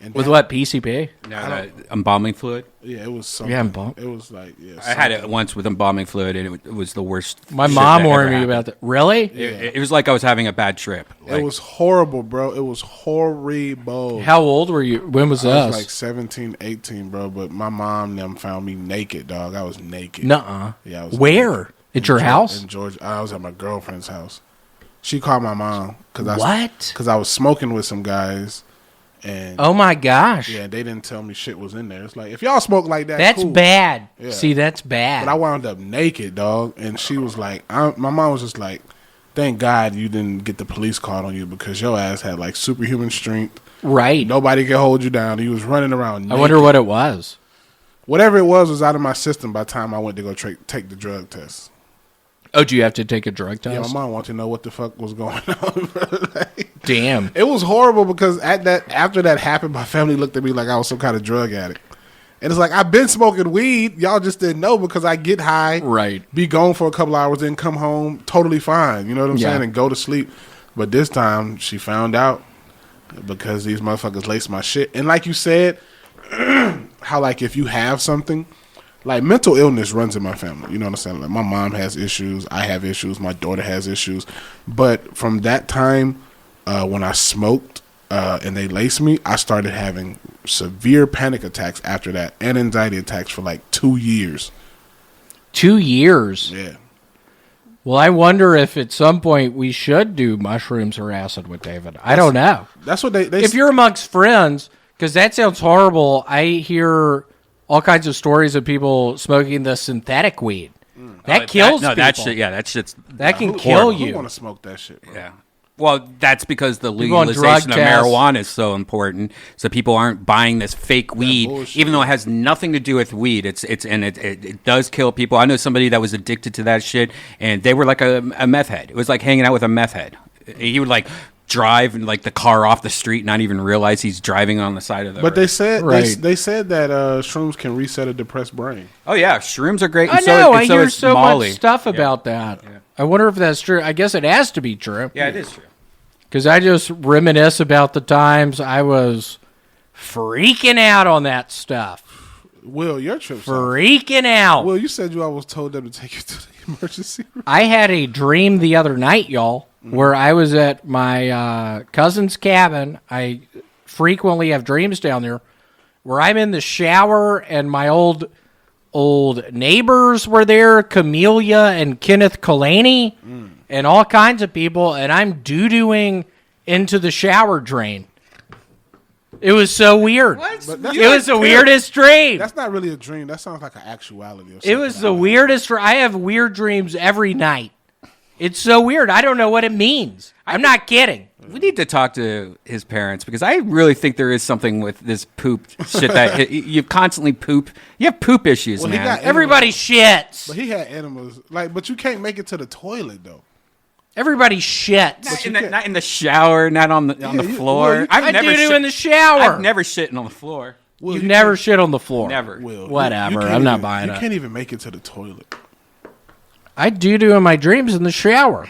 And With that- what, PCP? No, the embalming fluid. Yeah, it was something. Yeah, embalm- It was like, yeah. I had it once with embalming fluid, and it was the worst. My shit mom that warned ever me happened. about that. Really? It was like I was having a bad trip. It was horrible, bro. It was horrible. How old were you? When was I this? was like 17, 18, bro. But my mom and them found me naked, dog. I was naked. Nuh-uh. Yeah, I was Where? naked. At your house? In Georgia. I was at my girlfriend's house. She called my mom because What? Because I was smoking with some guys, and Oh my gosh. yeah, they didn't tell me shit was in there. It's like, if y'all smoke like that, That's cool. bad. Yeah. See, that's bad. But I wound up naked, dog. And she was like, my mom was just like, Thank God you didn't get the police called on you because your ass had like superhuman strength. Right. Nobody could hold you down. You was running around naked. I wonder what it was. Whatever it was out of my system by the time I went to go take the drug test. Oh, do you have to take a drug test? Yeah, my mom wanted to know what the fuck was going on. Like, damn. it was horrible because after that happened, my family looked at me like I was some kind of drug addict. And it's like, I've been smoking weed. Y'all just didn't know because I get high, right? Be gone for a couple hours, then come home totally fine. You know what I'm saying? And go to sleep. But this time, she found out because these motherfuckers laced my shit. And like you said, how like if you have something, like mental illness runs in my family. You know what I'm saying? Like my mom has issues. I have issues. My daughter has issues. But from that time when I smoked and they laced me, I started having severe panic attacks after that and anxiety attacks for like 2 years. 2 years? Yeah. Well, I wonder if at some point we should do mushrooms or acid with David. I don't know. That's what they if you're amongst friends, because that sounds horrible. I hear all kinds of stories of people smoking the synthetic weed. That kills people. That can kill you. Who want to smoke that shit, bro? Yeah. Well, that's because the legalization of marijuana is so important. So people aren't buying this fake weed, even though it has nothing to do with weed. It does kill people. I know somebody that was addicted to that shit, and they were like a meth head. It was like hanging out with a meth head. He would like drive like the car off the street, and not even realize he's driving on the side of the. But they said they said that shrooms can reset a depressed brain. Oh yeah, shrooms are great. I know. I hear so much stuff about that. Yeah. I wonder if that's true. I guess it has to be true. Yeah, it is true. Because I just reminisce about the times I was freaking out on that stuff. Will, your trip's freaking out. Will, you said you always told them to take you to the emergency room. I had a dream the other night, y'all, where I was at my cousin's cabin. I frequently have dreams down there where I'm in the shower and my old neighbors were there, Camellia and Kenneth Kalani, and all kinds of people, and I'm doo-dooing into the shower drain. It was so weird. It was the weirdest dream. That's not really a dream. That sounds like an actuality. Or it was the weirdest. I have weird dreams every night. It's so weird. I don't know what it means. I'm not kidding. We need to talk to his parents because I really think there is something with this poop shit that you constantly poop. You have poop issues, man. Everybody shits. But he had animals. But you can't make it to the toilet though. Everybody shits. Not in the shower, not on the floor. I do in the shower. I've never shitting on the floor. You've never shit on the floor. Never. Whatever. I'm not buying it. You can't even make it to the toilet. I doo-doo in my dreams in the shower.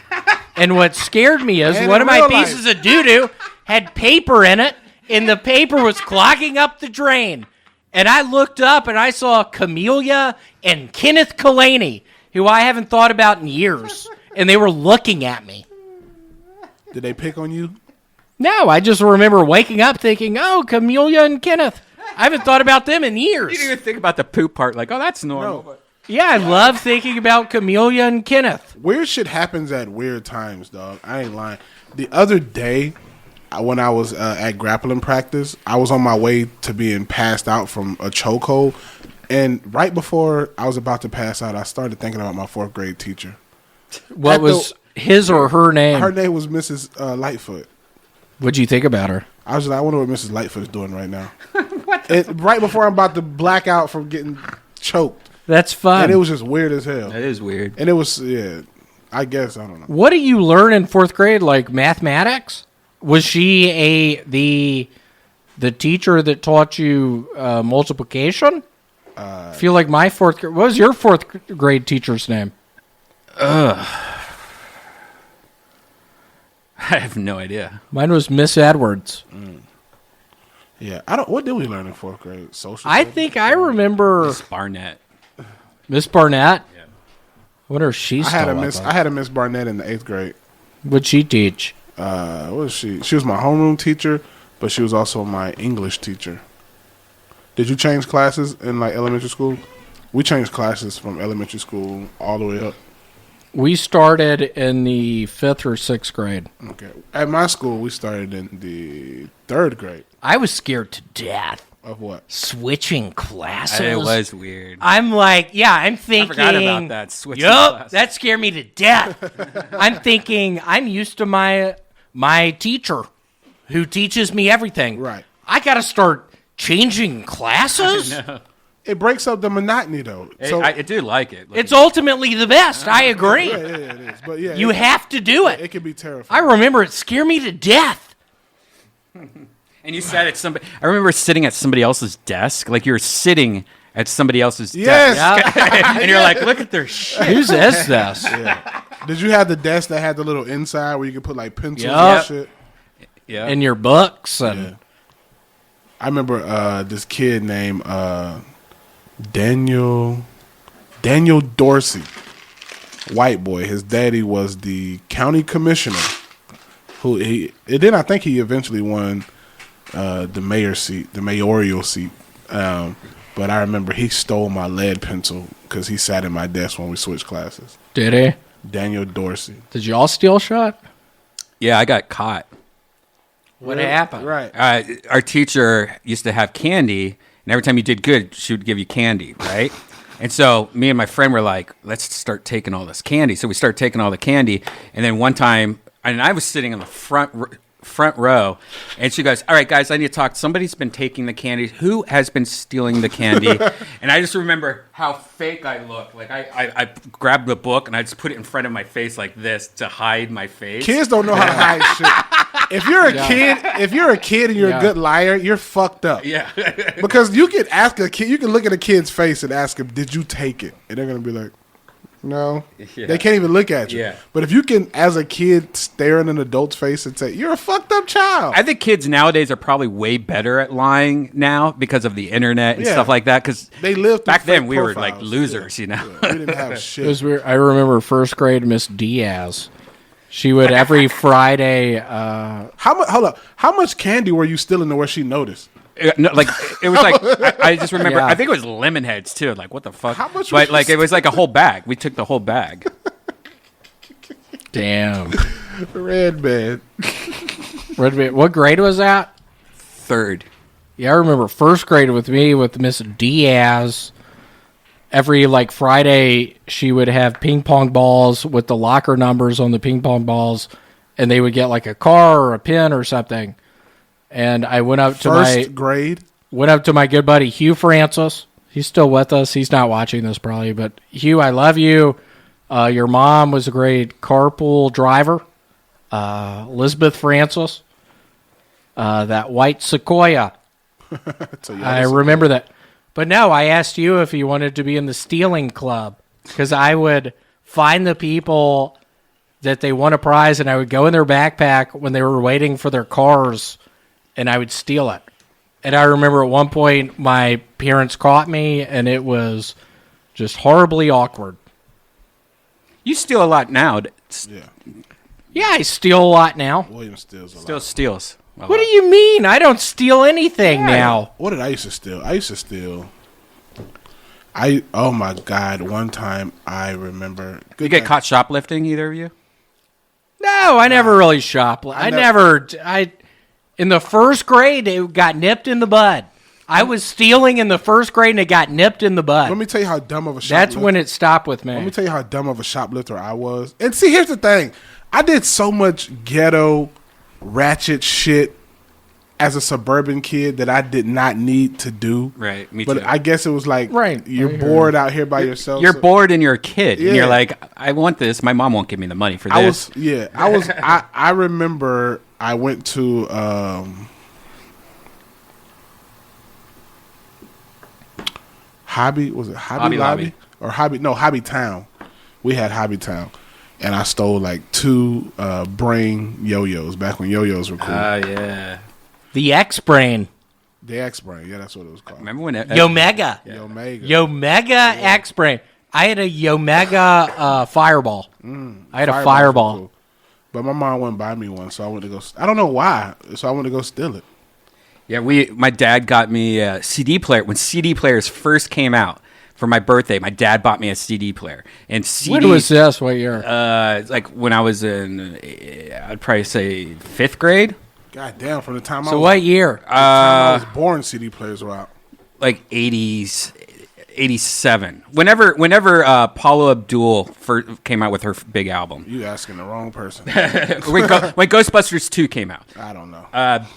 And what scared me is one of my pieces of doo-doo had paper in it, and the paper was clogging up the drain. And I looked up, and I saw Camellia and Kenneth Kalani, who I haven't thought about in years. And they were looking at me. Did they pick on you? No, I just remember waking up thinking, oh, Camellia and Kenneth. I haven't thought about them in years. You didn't even think about the poop part. Like, oh, that's normal. No. Yeah, I love thinking about Camellia and Kenneth. Weird shit happens at weird times, dog. I ain't lying. The other day, when I was at grappling practice, I was on my way to being passed out from a chokehold. And right before I was about to pass out, I started thinking about my 4th grade teacher. What was his or her name? Her name was Mrs. Lightfoot. What'd you think about her? I was like, I wonder what Mrs. Lightfoot is doing right now. Right before I'm about to black out from getting choked. That's fun. And it was just weird as hell. That is weird. And it was, I guess, I don't know. What do you learn in 4th grade? Like mathematics? Was she the teacher that taught you multiplication? I feel like my 4th grade... What was your 4th grade teacher's name? I have no idea. Mine was Miss Edwards. Yeah, what did we learn in 4th grade? Social. I think I remember Miss Barnett. Miss Barnett. Yeah. I wonder if she's. I had a Miss Barnett in the 8th grade. What'd she teach? What was she? She was my homeroom teacher, but she was also my English teacher. Did you change classes in like elementary school? We changed classes from elementary school all the way up. We started in the 5th or 6th grade. Okay. At my school, we started in the 3rd grade. I was scared to death. Of what? Switching classes. It was weird. I'm like, I'm thinking. I forgot about that. Switching Yup, classes. that scared me to death. I'm thinking I'm used to my teacher, who teaches me everything. Right. I got to start changing classes. It breaks up the monotony, though. So I do like it. It's ultimately the best. I agree. yeah, it is. But yeah, You have to do it. It can be I terrifying. remember it scared me to death. And you sat at somebody. I remember sitting at somebody else's desk. Like you were sitting at somebody else's Yes. desk. And you're like, look at their shit. Who's this? Did you have the desk that had the little inside where you could put like pencils Yup. and shit? Yeah. In your books. And Yeah. I remember this kid named Daniel Dorsey, white boy. His daddy was the county commissioner. I think he eventually won the mayoral seat. But I remember he stole my lead pencil because he sat in my desk when we switched classes. did he? Daniel Dorsey. Did you all steal shot? Yeah, I got caught. What happened? Right. Our teacher used to have candy, and every time you did good, she would give you candy, right? And so me and my friend were like, let's start taking all this candy. So we started taking all the candy, and then one time, and I was sitting in the front row, and she goes, all right, guys, I need to talk. Somebody's been taking the candy. Who has been stealing the candy? And I just remember how fake I looked. Like I grabbed the book, and I just put it in front of my face like this to hide my face. Kids don't know how to hide shit. If you're a kid and you're a good liar, you're fucked up. Yeah. Because you can ask a kid, you can look at a kid's face and ask him, "Did you take it?" And they're gonna be like, "No." Yeah. They can't even look at you. Yeah. But if you can, as a kid, stare in an adult's face and say, "You're a fucked up child," I think kids nowadays are probably way better at lying now because of the internet and Yeah. stuff like that. Because they lived through back then fake we were like profiles. losers, Yeah. you know. Yeah. We didn't have It shit. was weird. I remember first grade Miss Diaz. She would every Friday. How much candy were you stealing to where she noticed? No, like it was like I just remember. Yeah. I think it was lemon heads too. Like what the fuck? How much But was like you it was like a whole bag. We took the whole bag. Damn. Redban. What grade was that? Third. Yeah, I remember first grade with me with Miss Diaz. Every like Friday, she would have ping pong balls with the locker numbers on the ping pong balls, and they would get like a car or a pin or something. And I went up to First grade. my good buddy Hugh Francis. He's still with us. He's not watching this probably, but Hugh, I love you. Your mom was a great carpool driver. Elizabeth Francis. That white Sequoia. I remember that. But no, I asked you if you wanted to be in the stealing club because I would find the people that they won a prize and I would go in their backpack when they were waiting for their cars and I would steal it. And I remember at one point my parents caught me and it was just horribly awkward. You steal a lot now. Yeah. Yeah, I steal a lot now. William steals a lot. Still steals. What do you mean? I don't steal anything now. What did I used to steal? Oh my God, one time I remember. You get caught shoplifting, either of you? No, I never really shoplifted. In the first grade, it got nipped in the bud. I was stealing in the first grade and it got nipped in the bud. Let me tell you how dumb of a shoplifter. That's when it stopped with me. Let me tell you how dumb of a shoplifter I was. And see, here's the thing. I did so much ghetto, ratchet shit as a suburban kid that I did not need to do. Right, me But too. I guess it was like, Right. you're bored out here by yourself. You're so- bored and you're a kid. And Yeah. you're like, I want this. My mom won't give me the money for this. I remember I went to Hobby Lobby. or Hobby Town. We had Hobby Town, and I stole like 2 brain yo-yos back when yo-yos were cool. Yeah. The X-Brain. The X brain, yeah, that's what it was called. Remember when Yomega. Yomega. Yomega X-Brain. I had a Yomega Fireball. I had a Fireballs Fireball. were cool. But my mom wouldn't buy me one, so I went to go. I don't know why, so I went to go steal it. Yeah, my dad got me a CD player. When CD players first came out for my birthday, my dad bought me a CD player. And CD, When was this? What year? It's like when I was in, I'd probably say 5th grade. God damn! From the time So what year? I was born, CD players were out. Like 80s, 87. Whenever Paula Abdul first came out with her big album. You asking the wrong person. when Ghostbusters 2 came out. I don't know.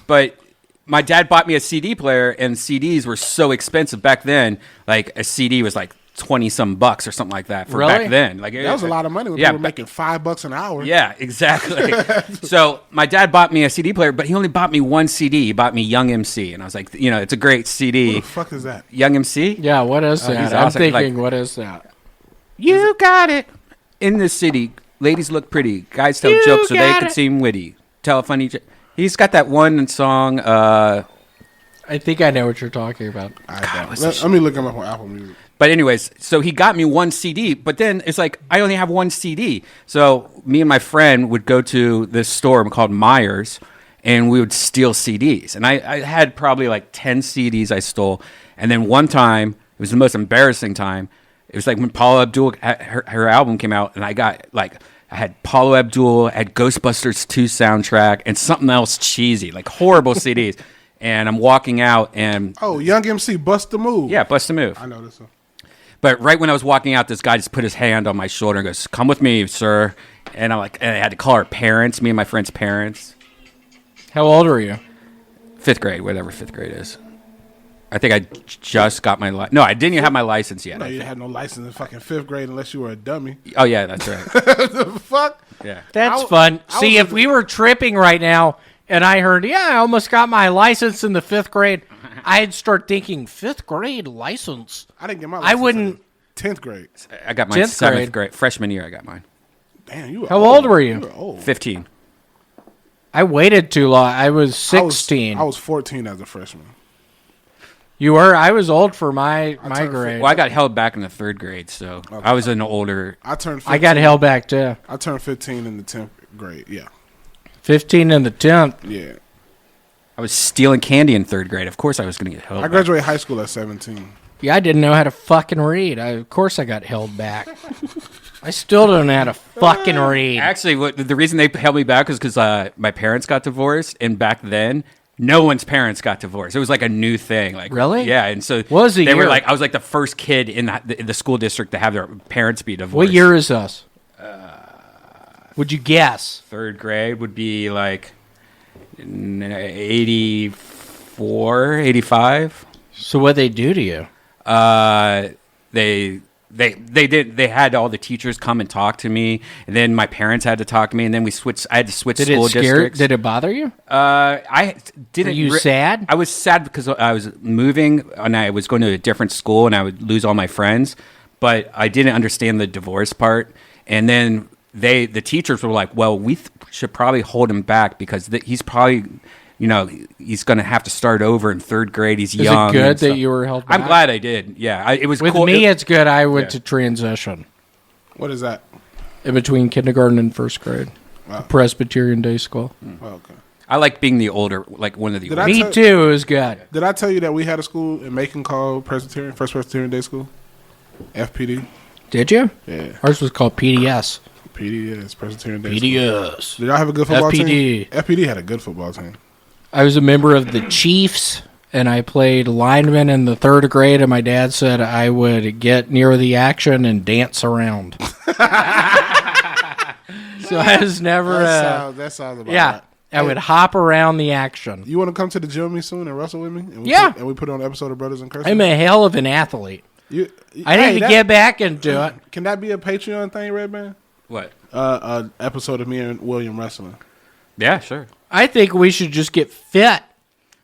But my dad bought me a CD player, and CDs were so expensive back then. Like a CD was like 20-some bucks or something like that for Really? back then. Like That was a lot of money when people were making $5 an hour. Yeah, exactly. So my dad bought me a CD player, but he only bought me one CD. He bought me Young MC, and I was like, it's a great CD. What the fuck is that? Young MC? Yeah, what is he's that? I'm awesome. thinking, Like- what is that? You got it. In this city, ladies look pretty. Guys tell You jokes so they got could it. seem witty. Tell a funny joke. He's got that one song. I think I know what you're talking about. I what's don't. this Let me look him up on Apple Music. But anyways, so he got me one CD, but then it's like I only have one CD. So me and my friend would go to this store called Myers, and we would steal CDs. And I had probably like 10 CDs I stole. And then one time, it was the most embarrassing time. It was like when Paula Abdul, her album came out, and I had Paula Abdul, I had Ghostbusters 2 soundtrack, and something else cheesy, like horrible CDs. And I'm walking out, and Oh, Young MC, Bust the Move. yeah, bust a move. I know this one. But right when I was walking out, this guy just put his hand on my shoulder and goes, "Come with me, sir." And I'm like, and I had to call our parents, me and my friend's parents. How old are you? 5th grade, whatever 5th grade is. I think I just got my license. No, I didn't even have my license yet. No, I you think. had no license in fucking 5th grade unless you were a dummy. Oh yeah, that's right. The fuck? Yeah. That's I- fun. I See, was if we were tripping right now and I heard, I almost got my license in the 5th grade, I'd start thinking, 5th grade license? I didn't get my I license. wouldn't- 10th grade. I got mine 10th 7th grade. grade. Freshman year, I got mine. Damn, you were How old were you? You were old. 15. I waited too long. I was 16. I was 14 as a freshman. You were? I was old for my turned grade. Well, I got held back in the 3rd grade, so I was an older. I turned 15. I got held back too. I turned 15 in the 10th grade. Yeah. 15 in the 10th. Yeah. I was stealing candy in 3rd grade. Of course, I was going to get held. I back. graduated high school at 17. Yeah, I didn't know how to fucking read. Of course I got held back. I still don't know how to fucking read. Actually, the reason they held me back was because my parents got divorced, and back then, no one's parents got divorced. It was like a new thing. Like Really? Yeah, and so What was the they were year? like, I was like the first kid in the school district to have their parents be divorced. What year is us? Would you guess? 3rd grade would be like 84, 85. So what they do to you? They had all the teachers come and talk to me, and then my parents had to talk to me, and then I had to switch Did school it scare? districts. Did it bother you? I didn't. Were you sad? I was sad because I was moving and I was going to a different school and I would lose all my friends, but I didn't understand the divorce part. And then the teachers were like, "Well, we should probably hold him back because he's probably." He's going to have to start over in 3rd grade. He's Is young. it good and that stuff. you were held back? I'm glad I did. Yeah, it was With cool. me, it's good. I went Yeah. to transition What is that? in between kindergarten and 1st grade. Wow. Presbyterian day school. Oh, okay. I like being the older, like one of the Did older. I Me tell- too. It was good. Did I tell you that we had a school in Macon called Presbyterian, First Presbyterian Day School? FPD? Did you? Yeah. Ours was called PDS. PDS, Presbyterian Day School. PDS. Did y'all have a good football FPD. team? FPD had a good football team. I was a member of the Chiefs, and I played lineman in the 3rd grade, and my dad said I would get near the action and dance around. So I was never... That sounds about yeah, right. I would hop around the action. You want to come to the gym with me soon and wrestle with me? And Yeah. and we put on an episode of Brothers in Cursive? I'm a hell of an athlete. I need to get back into it. Can that be a Patreon thing, Redban? What? An episode of me and William wrestling. Yeah, sure. I think we should just get fit.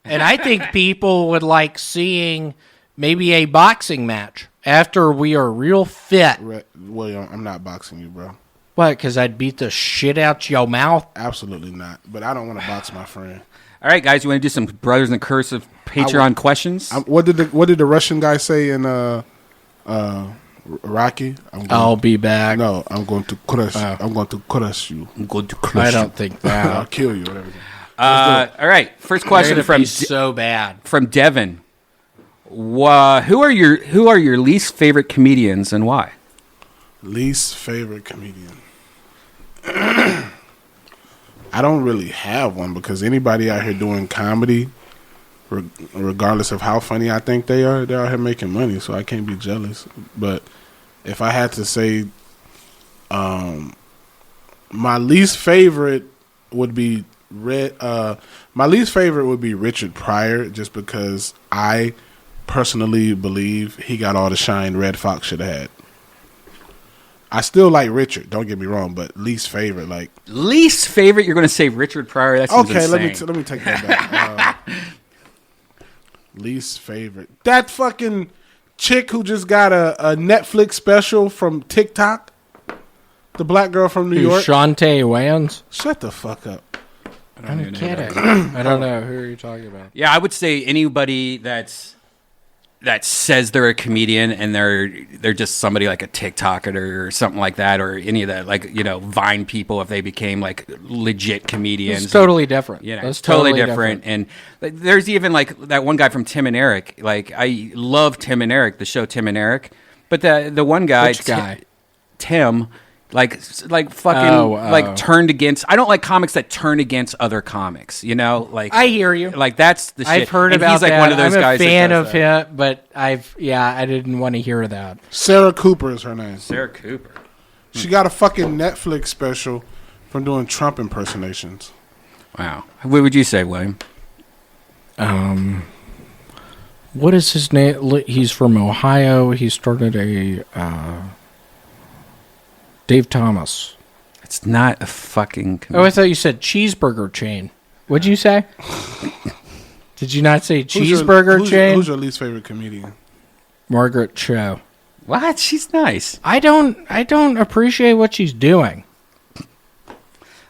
And I think people would like seeing maybe a boxing match after we are real fit. William, I'm not boxing you, bro. What, because I'd beat the shit out your mouth? Absolutely not. But I don't want to box my friend. All right, guys, you want to do some Brothers in Cursive Patreon questions? What did the Russian guy say in Rocky? I'll be back. No, I'm going to crush. I'm going to crush you. I'm going to I crush you. don't think I'll that. kill you. Whatever. All right, first question From so bad. from Devin. Who are your least favorite comedians and why? Least favorite comedian. I don't really have one because anybody out here doing comedy, regardless of how funny I think they're out here making money, so I can't be jealous. But if I had to say, my least favorite would be Richard Pryor, just because I personally believe he got all the shine Red Fox should have had. I still like Richard, don't get me wrong, but least favorite, like Least favorite? You're going to say Richard Pryor? That's okay. insane. Let me take that back. Least favorite, that fucking chick who just got a Netflix special from TikTok, the black girl from New York, Chaunte Wayans. Shut the fuck up. I'm kidding. I don't know who are you talking about. Yeah, I would say anybody that says they're a comedian and they're just somebody like a TikToker or something like that, or any of that, like, you know, Vine people, if they became like legit comedians. It's totally different. You know, That's it's totally different. And like, there's even like that one guy from Tim and Eric. Like, I love Tim and Eric, the show Tim and Eric, but the one guy, Which guy? Tim. Like fucking turned against. I don't like comics that turn against other comics. You know, like I hear you. Like that's the shit. I've heard and about he's like that. one of those I'm guys a fan that of does that. him, but I didn't want to hear that. Sarah Cooper is her name. Sarah Cooper. She got a fucking Netflix special from doing Trump impersonations. Wow. What would you say, William? What is his name? He's from Ohio. He started a Dave Thomas. It's not a fucking. Oh, I thought you said cheeseburger chain. What'd you say? Did you not say cheeseburger chain? Who's your least favorite comedian? Margaret Cho. What? She's nice. I don't appreciate what she's doing.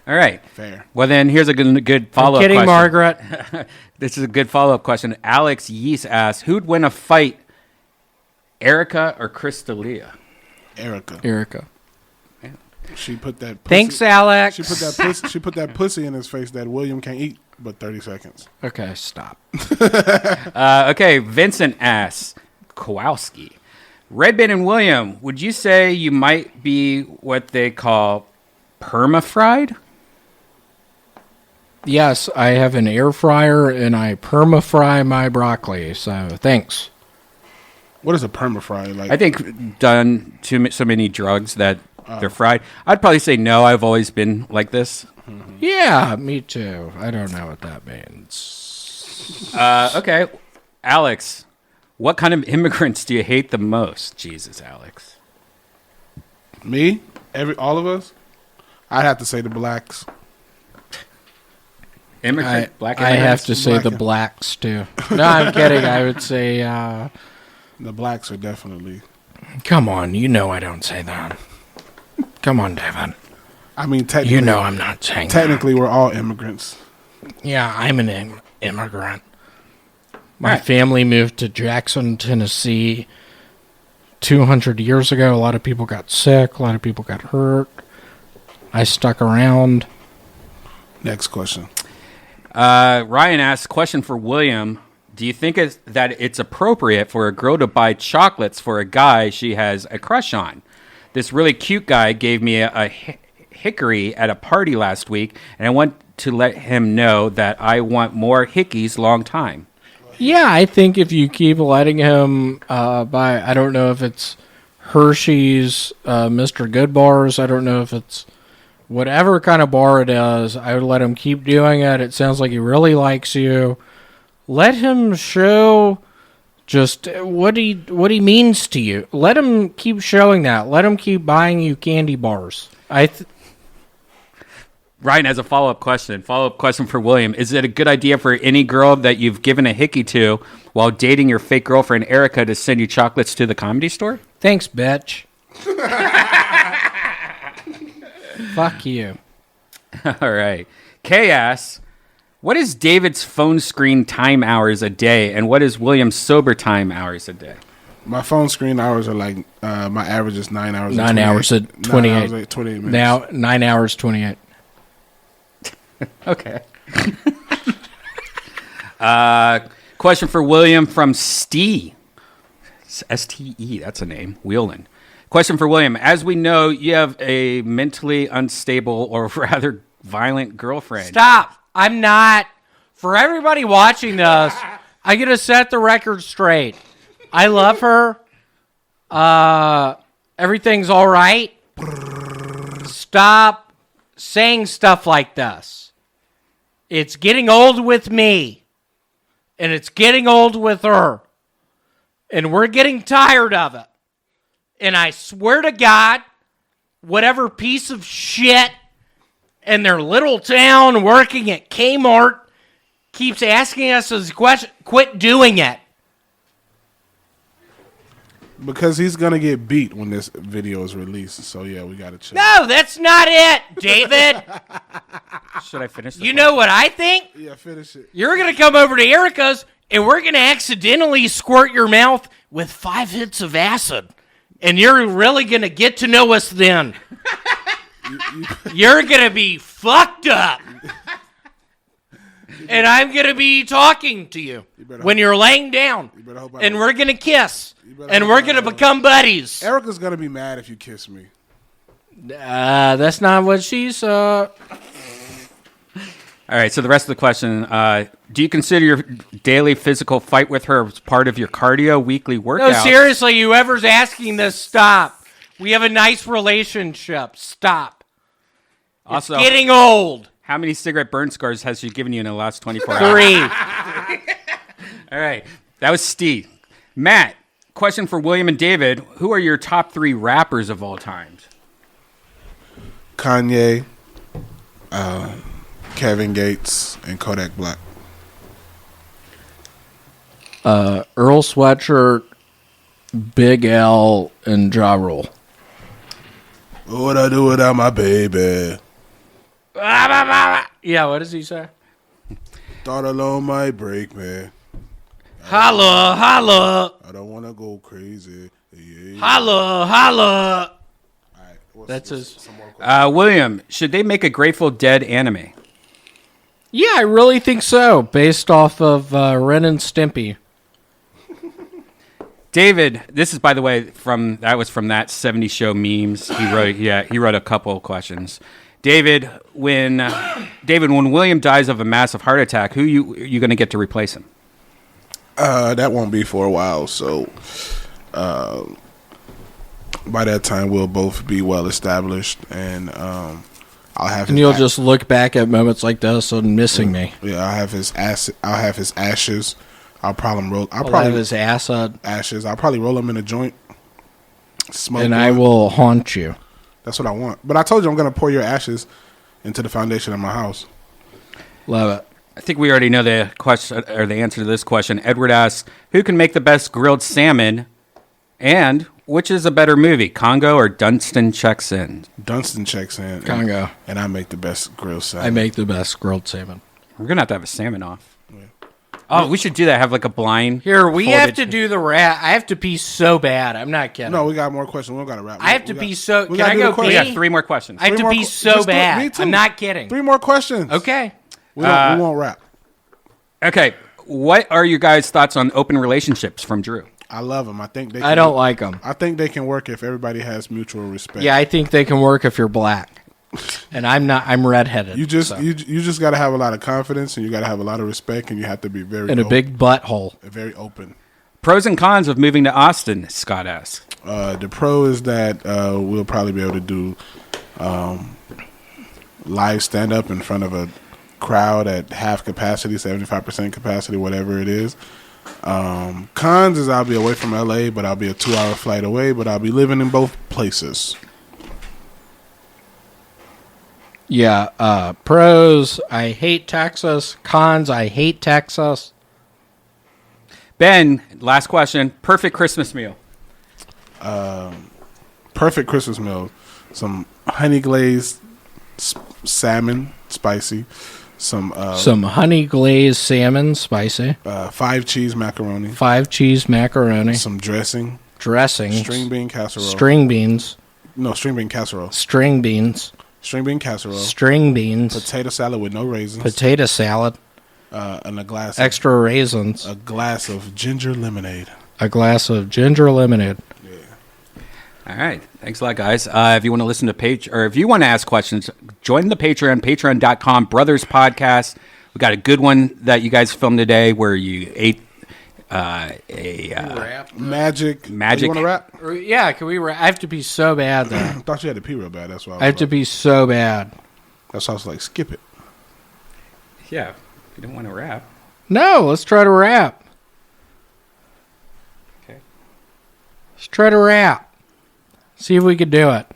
All right. Fair. Well, then here's a good follow-up I'm kidding, question. Margaret. This is a good follow-up question. Alex Yeast asks, who'd win a fight, Erica or Crystalia? Erica. She put that. Pussy, Thanks, Alex. She put that pussy in his face that William can't eat, but 30 seconds. Okay, stop. Okay, Vincent asks, Kowalski. Redban and William, would you say you might be what they call perma-fried? Yes, I have an air fryer and I perma-fry my broccoli, so thanks. What is a perma-fry? Like, I think done so many drugs that they're fried. I'd probably say no. I've always been like this. Yeah, me too. I don't know what that means. Okay, Alex, what kind of immigrants do you hate the most? Jesus, Alex. me? All of us? I'd have to say the blacks. Black I have immigrants? to say the blacks too. No, I'm kidding. I would say, The blacks are definitely. come on, you know I don't say that. Come on, Devin. I mean, technically, You know I'm not saying that. technically, we're all immigrants. Yeah, I'm an immigrant. My family moved to Jackson, Tennessee 200 years ago. A lot of people got sick. A lot of people got hurt. I stuck around. Next question. Ryan asks, question for William. Do you think that it's appropriate for a girl to buy chocolates for a guy she has a crush on? This really cute guy gave me a hickory at a party last week, and I want to let him know that I want more hickeys long time. Yeah, I think if you keep letting him buy, I don't know if it's Hershey's, Mr. Good bars. I don't know if it's whatever kind of bar it is. I would let him keep doing it. It sounds like he really likes you. Let him show just what he means to you. Let him keep showing that. Let him keep buying you candy bars. Ryan has a follow-up question. Follow-up question for William. Is it a good idea for any girl that you've given a hickey to while dating your fake girlfriend Erica to send you chocolates to the Comedy Store? Thanks, bitch. Fuck you. All right. Kay asks, what is David's phone screen time hours a day, and what is William's sober time hours a day? My phone screen hours are like, my average is 9 hours. 9 hours at 28. 9 hours at 28 minutes. Now, 9 hours, 28. Okay. Question for William from Stee. S-T-E, that's a name. Wheelan. Question for William. As we know, you have a mentally unstable or rather violent girlfriend. Stop. I'm not. For everybody watching this, I'm going to set the record straight. I love her. Everything's all right. Stop saying stuff like this. It's getting old with me. And it's getting old with her. And we're getting tired of it. And I swear to God, whatever piece of shit in their little town working at Kmart keeps asking us this question, quit doing it. Because he's gonna get beat when this video is released. So yeah, we gotta chill. No, that's not it, David. Should I finish? You know what I think? Yeah, finish it. You're going to come over to Erica's and we're going to accidentally squirt your mouth with 5 hits of acid. And you're really going to get to know us then. You're going to be fucked up. And I'm going to be talking to you when you're laying down. And we're going to kiss. And we're going to become buddies. Erica's gonna be mad if you kiss me. That's not what she said. All right, so the rest of the question, do you consider your daily physical fight with her as part of your cardio weekly workout? No, seriously, whoever's asking this, stop. We have a nice relationship. Stop. Also, It's getting old. how many cigarette burn scars has she given you in the last 24 hours? 3. All right, that was Steve. Matt, question for William and David. Who are your top 3 rappers of all time? Kanye, Kevin Gates, and Kodak Black. Earl Sweatshirt, Big L, and Ja Rule. What I do without my baby? Yeah, what does he say? Thought alone might break me. Holla, holla, I don't want to go crazy. Yeah. holla, holla. All right, That's his. some more questions. William, should they make a Grateful Dead anime? Yeah, I really think so, based off of Ren and Stimpy. David, this is, by the way, from that 70s show memes. He wrote a couple questions. David, when William dies of a massive heart attack, who you going to get to replace him? That won't be for a while, so by that time we'll both be well established, and I'll have. And you'll just look back at moments like this and missing me. Yeah, I'll have his ashes. I'll probably Have his acid, ashes. I'll probably roll them in a joint. Smoke. and I will haunt you. That's what I want. But I told you I'm gonna pour your ashes into the foundation of my house. Love it. I think we already know the question or the answer to this question. Edward asks, who can make the best grilled salmon, and which is a better movie, Congo or Dunstan Checks In? Dunstan checks in. Congo. And I make the best grilled salmon. I make the best grilled salmon. We're going to have a salmon off. Oh, we should do that. Have like a blind. Here, we have folded- to do the rat. I have to pee so bad. I'm not kidding. No, we got more questions. We don't got to wrap. I have to pee so. we Can gotta I do go the question. We pee? got 3 more questions. I have to pee so Just do it. bad. Me too. I'm not kidding. 3 more questions. Okay. We won't wrap. Okay, what are your guys' thoughts on open relationships from Drew? I love them. I think they. I don't like them. I think they can work if everybody has mutual respect. Yeah, I think they can work if you're black. And I'm not. I'm redheaded. You just so. you just got to have a lot of confidence, and you got to have a lot of respect, and you have to be very in a open, big butthole. very open. Pros and cons of moving to Austin, Scott asks. The pro is that we'll probably be able to do live stand up in front of a crowd at half capacity, 75% capacity, whatever it is. Cons is I'll be away from LA, but I'll be a 2-hour flight away, but I'll be living in both places. Yeah. Pros. I hate Texas. Cons. I hate Texas. Ben, last question. Perfect Christmas meal. Perfect Christmas meal. Some honey glazed salmon, spicy. Some honey glazed salmon, spicy. 5 cheese macaroni. 5 cheese macaroni. Some dressing. Dressings. String bean casserole. String beans. No, string bean casserole. String beans. String bean casserole. String beans. Potato salad with no raisins. Potato salad. And a glass. Extra raisins. A glass of ginger lemonade. A glass of ginger lemonade. All right. Thanks a lot, guys. If you want to listen to or if you want to ask questions, join the Patreon, patreon.com, Brothers Podcast. We got a good one that you guys filmed today where you ate Magic. You want to rap? Yeah, can we rap? I have to be so bad, though. I thought you had to pee real bad. That's why I have to be so bad. That's why I was like, skip it. Yeah. If you don't want to rap. No, let's try to rap. Okay. Let's try to rap. See if we can do it.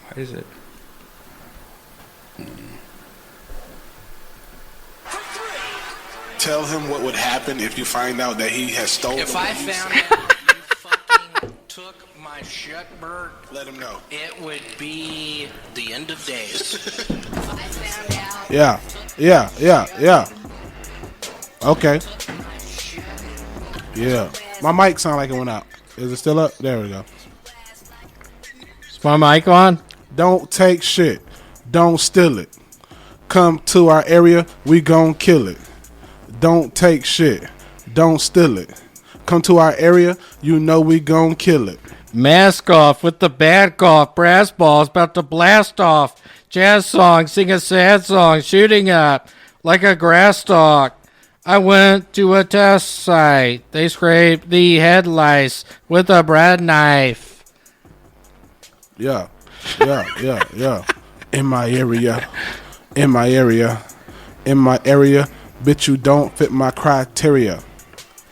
Why is it? Tell him what would happen if you find out that he has stolen. If I found out you fucking took my shit, Bert, let him know. it would be the end of days. Yeah. Okay. Yeah. My mic sound like it went out. Is it still up? There we go. Is my mic on? Don't take shit. Don't steal it. Come to our area, we gon' kill it. Don't take shit. Don't steal it. Come to our area, you know we gon' kill it. Mask off with the bad cough. Brass balls about to blast off. Jazz song, sing a sad song. Shooting up like a grass stalk. I went to a test site. They scraped the head lice with a bread knife. Yeah. In my area. Bitch, you don't fit my criteria.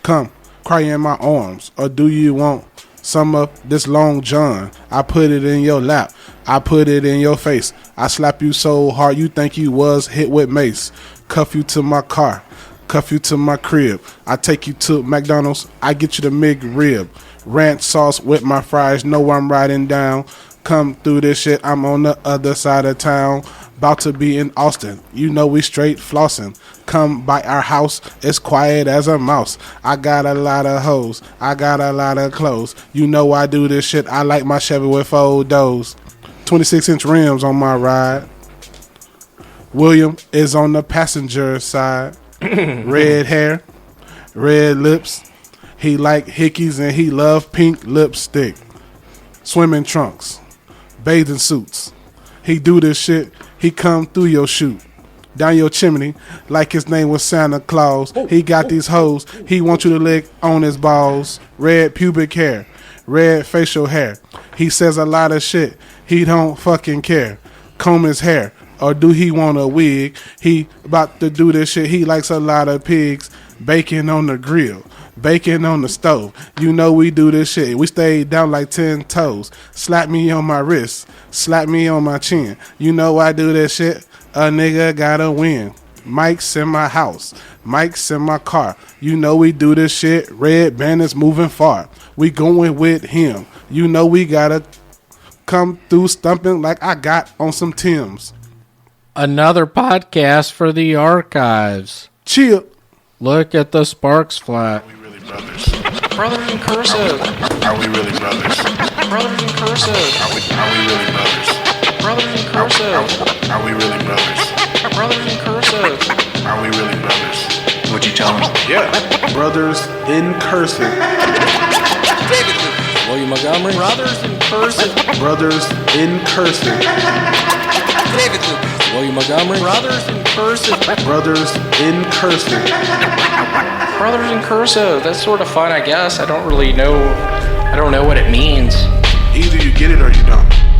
Come, cry in my arms. Or do you want some of this Long John? I put it in your lap. I put it in your face. I slap you so hard you think you was hit with mace. Cuff you to my car. Cuff you to my crib. I take you to McDonald's. I get you the McRib. Ranch sauce with my fries. Know I'm riding down. Come through this shit. I'm on the other side of town. About to be in Austin. You know we straight flossing. Come by our house. It's quiet as a mouse. I got a lot of hoes. I got a lot of clothes. You know I do this shit. I like my Chevy with 4 doors. 26-inch rims on my ride. William is on the passenger side. Red hair. Red lips. He like hickeys and he love pink lipstick. Swimming trunks. Bathing suits. He do this shit. He come through your chute. Down your chimney like his name was Santa Claus. He got these hoes. He want you to lick on his balls. Red pubic hair. Red facial hair. He says a lot of shit. He don't fucking care. Comb his hair. Or do he want a wig? He about to do this shit. He likes a lot of pigs. Bacon on the grill. Bacon on the stove. You know we do this shit. We stay down like 10 toes. Slap me on my wrist. Slap me on my chin. You know I do this shit. A nigga gotta win. Mike's in my house. Mike's in my car. You know we do this shit. Redban is moving far. We going with him. You know we gotta come through stumping like I got on some Timbs. Another podcast for the archives. Chill. Look at the sparks fly. Are we really brothers? Brothers in Cursive. Are we really brothers? Brothers in Cursive. Are we really brothers? Brothers in Cursive. Are we really brothers? Brothers in Cursive. Are we really brothers? What'd you tell him? Yeah. Brothers in Cursive. William Montgomery. Brothers in Cursive. Brothers in Cursive. William Montgomery. Brothers in Cursive. Brothers in Cursive. Brothers in Cursive. That's sort of fun, I guess. I don't really know. I don't know what it means. Either you get it or you don't.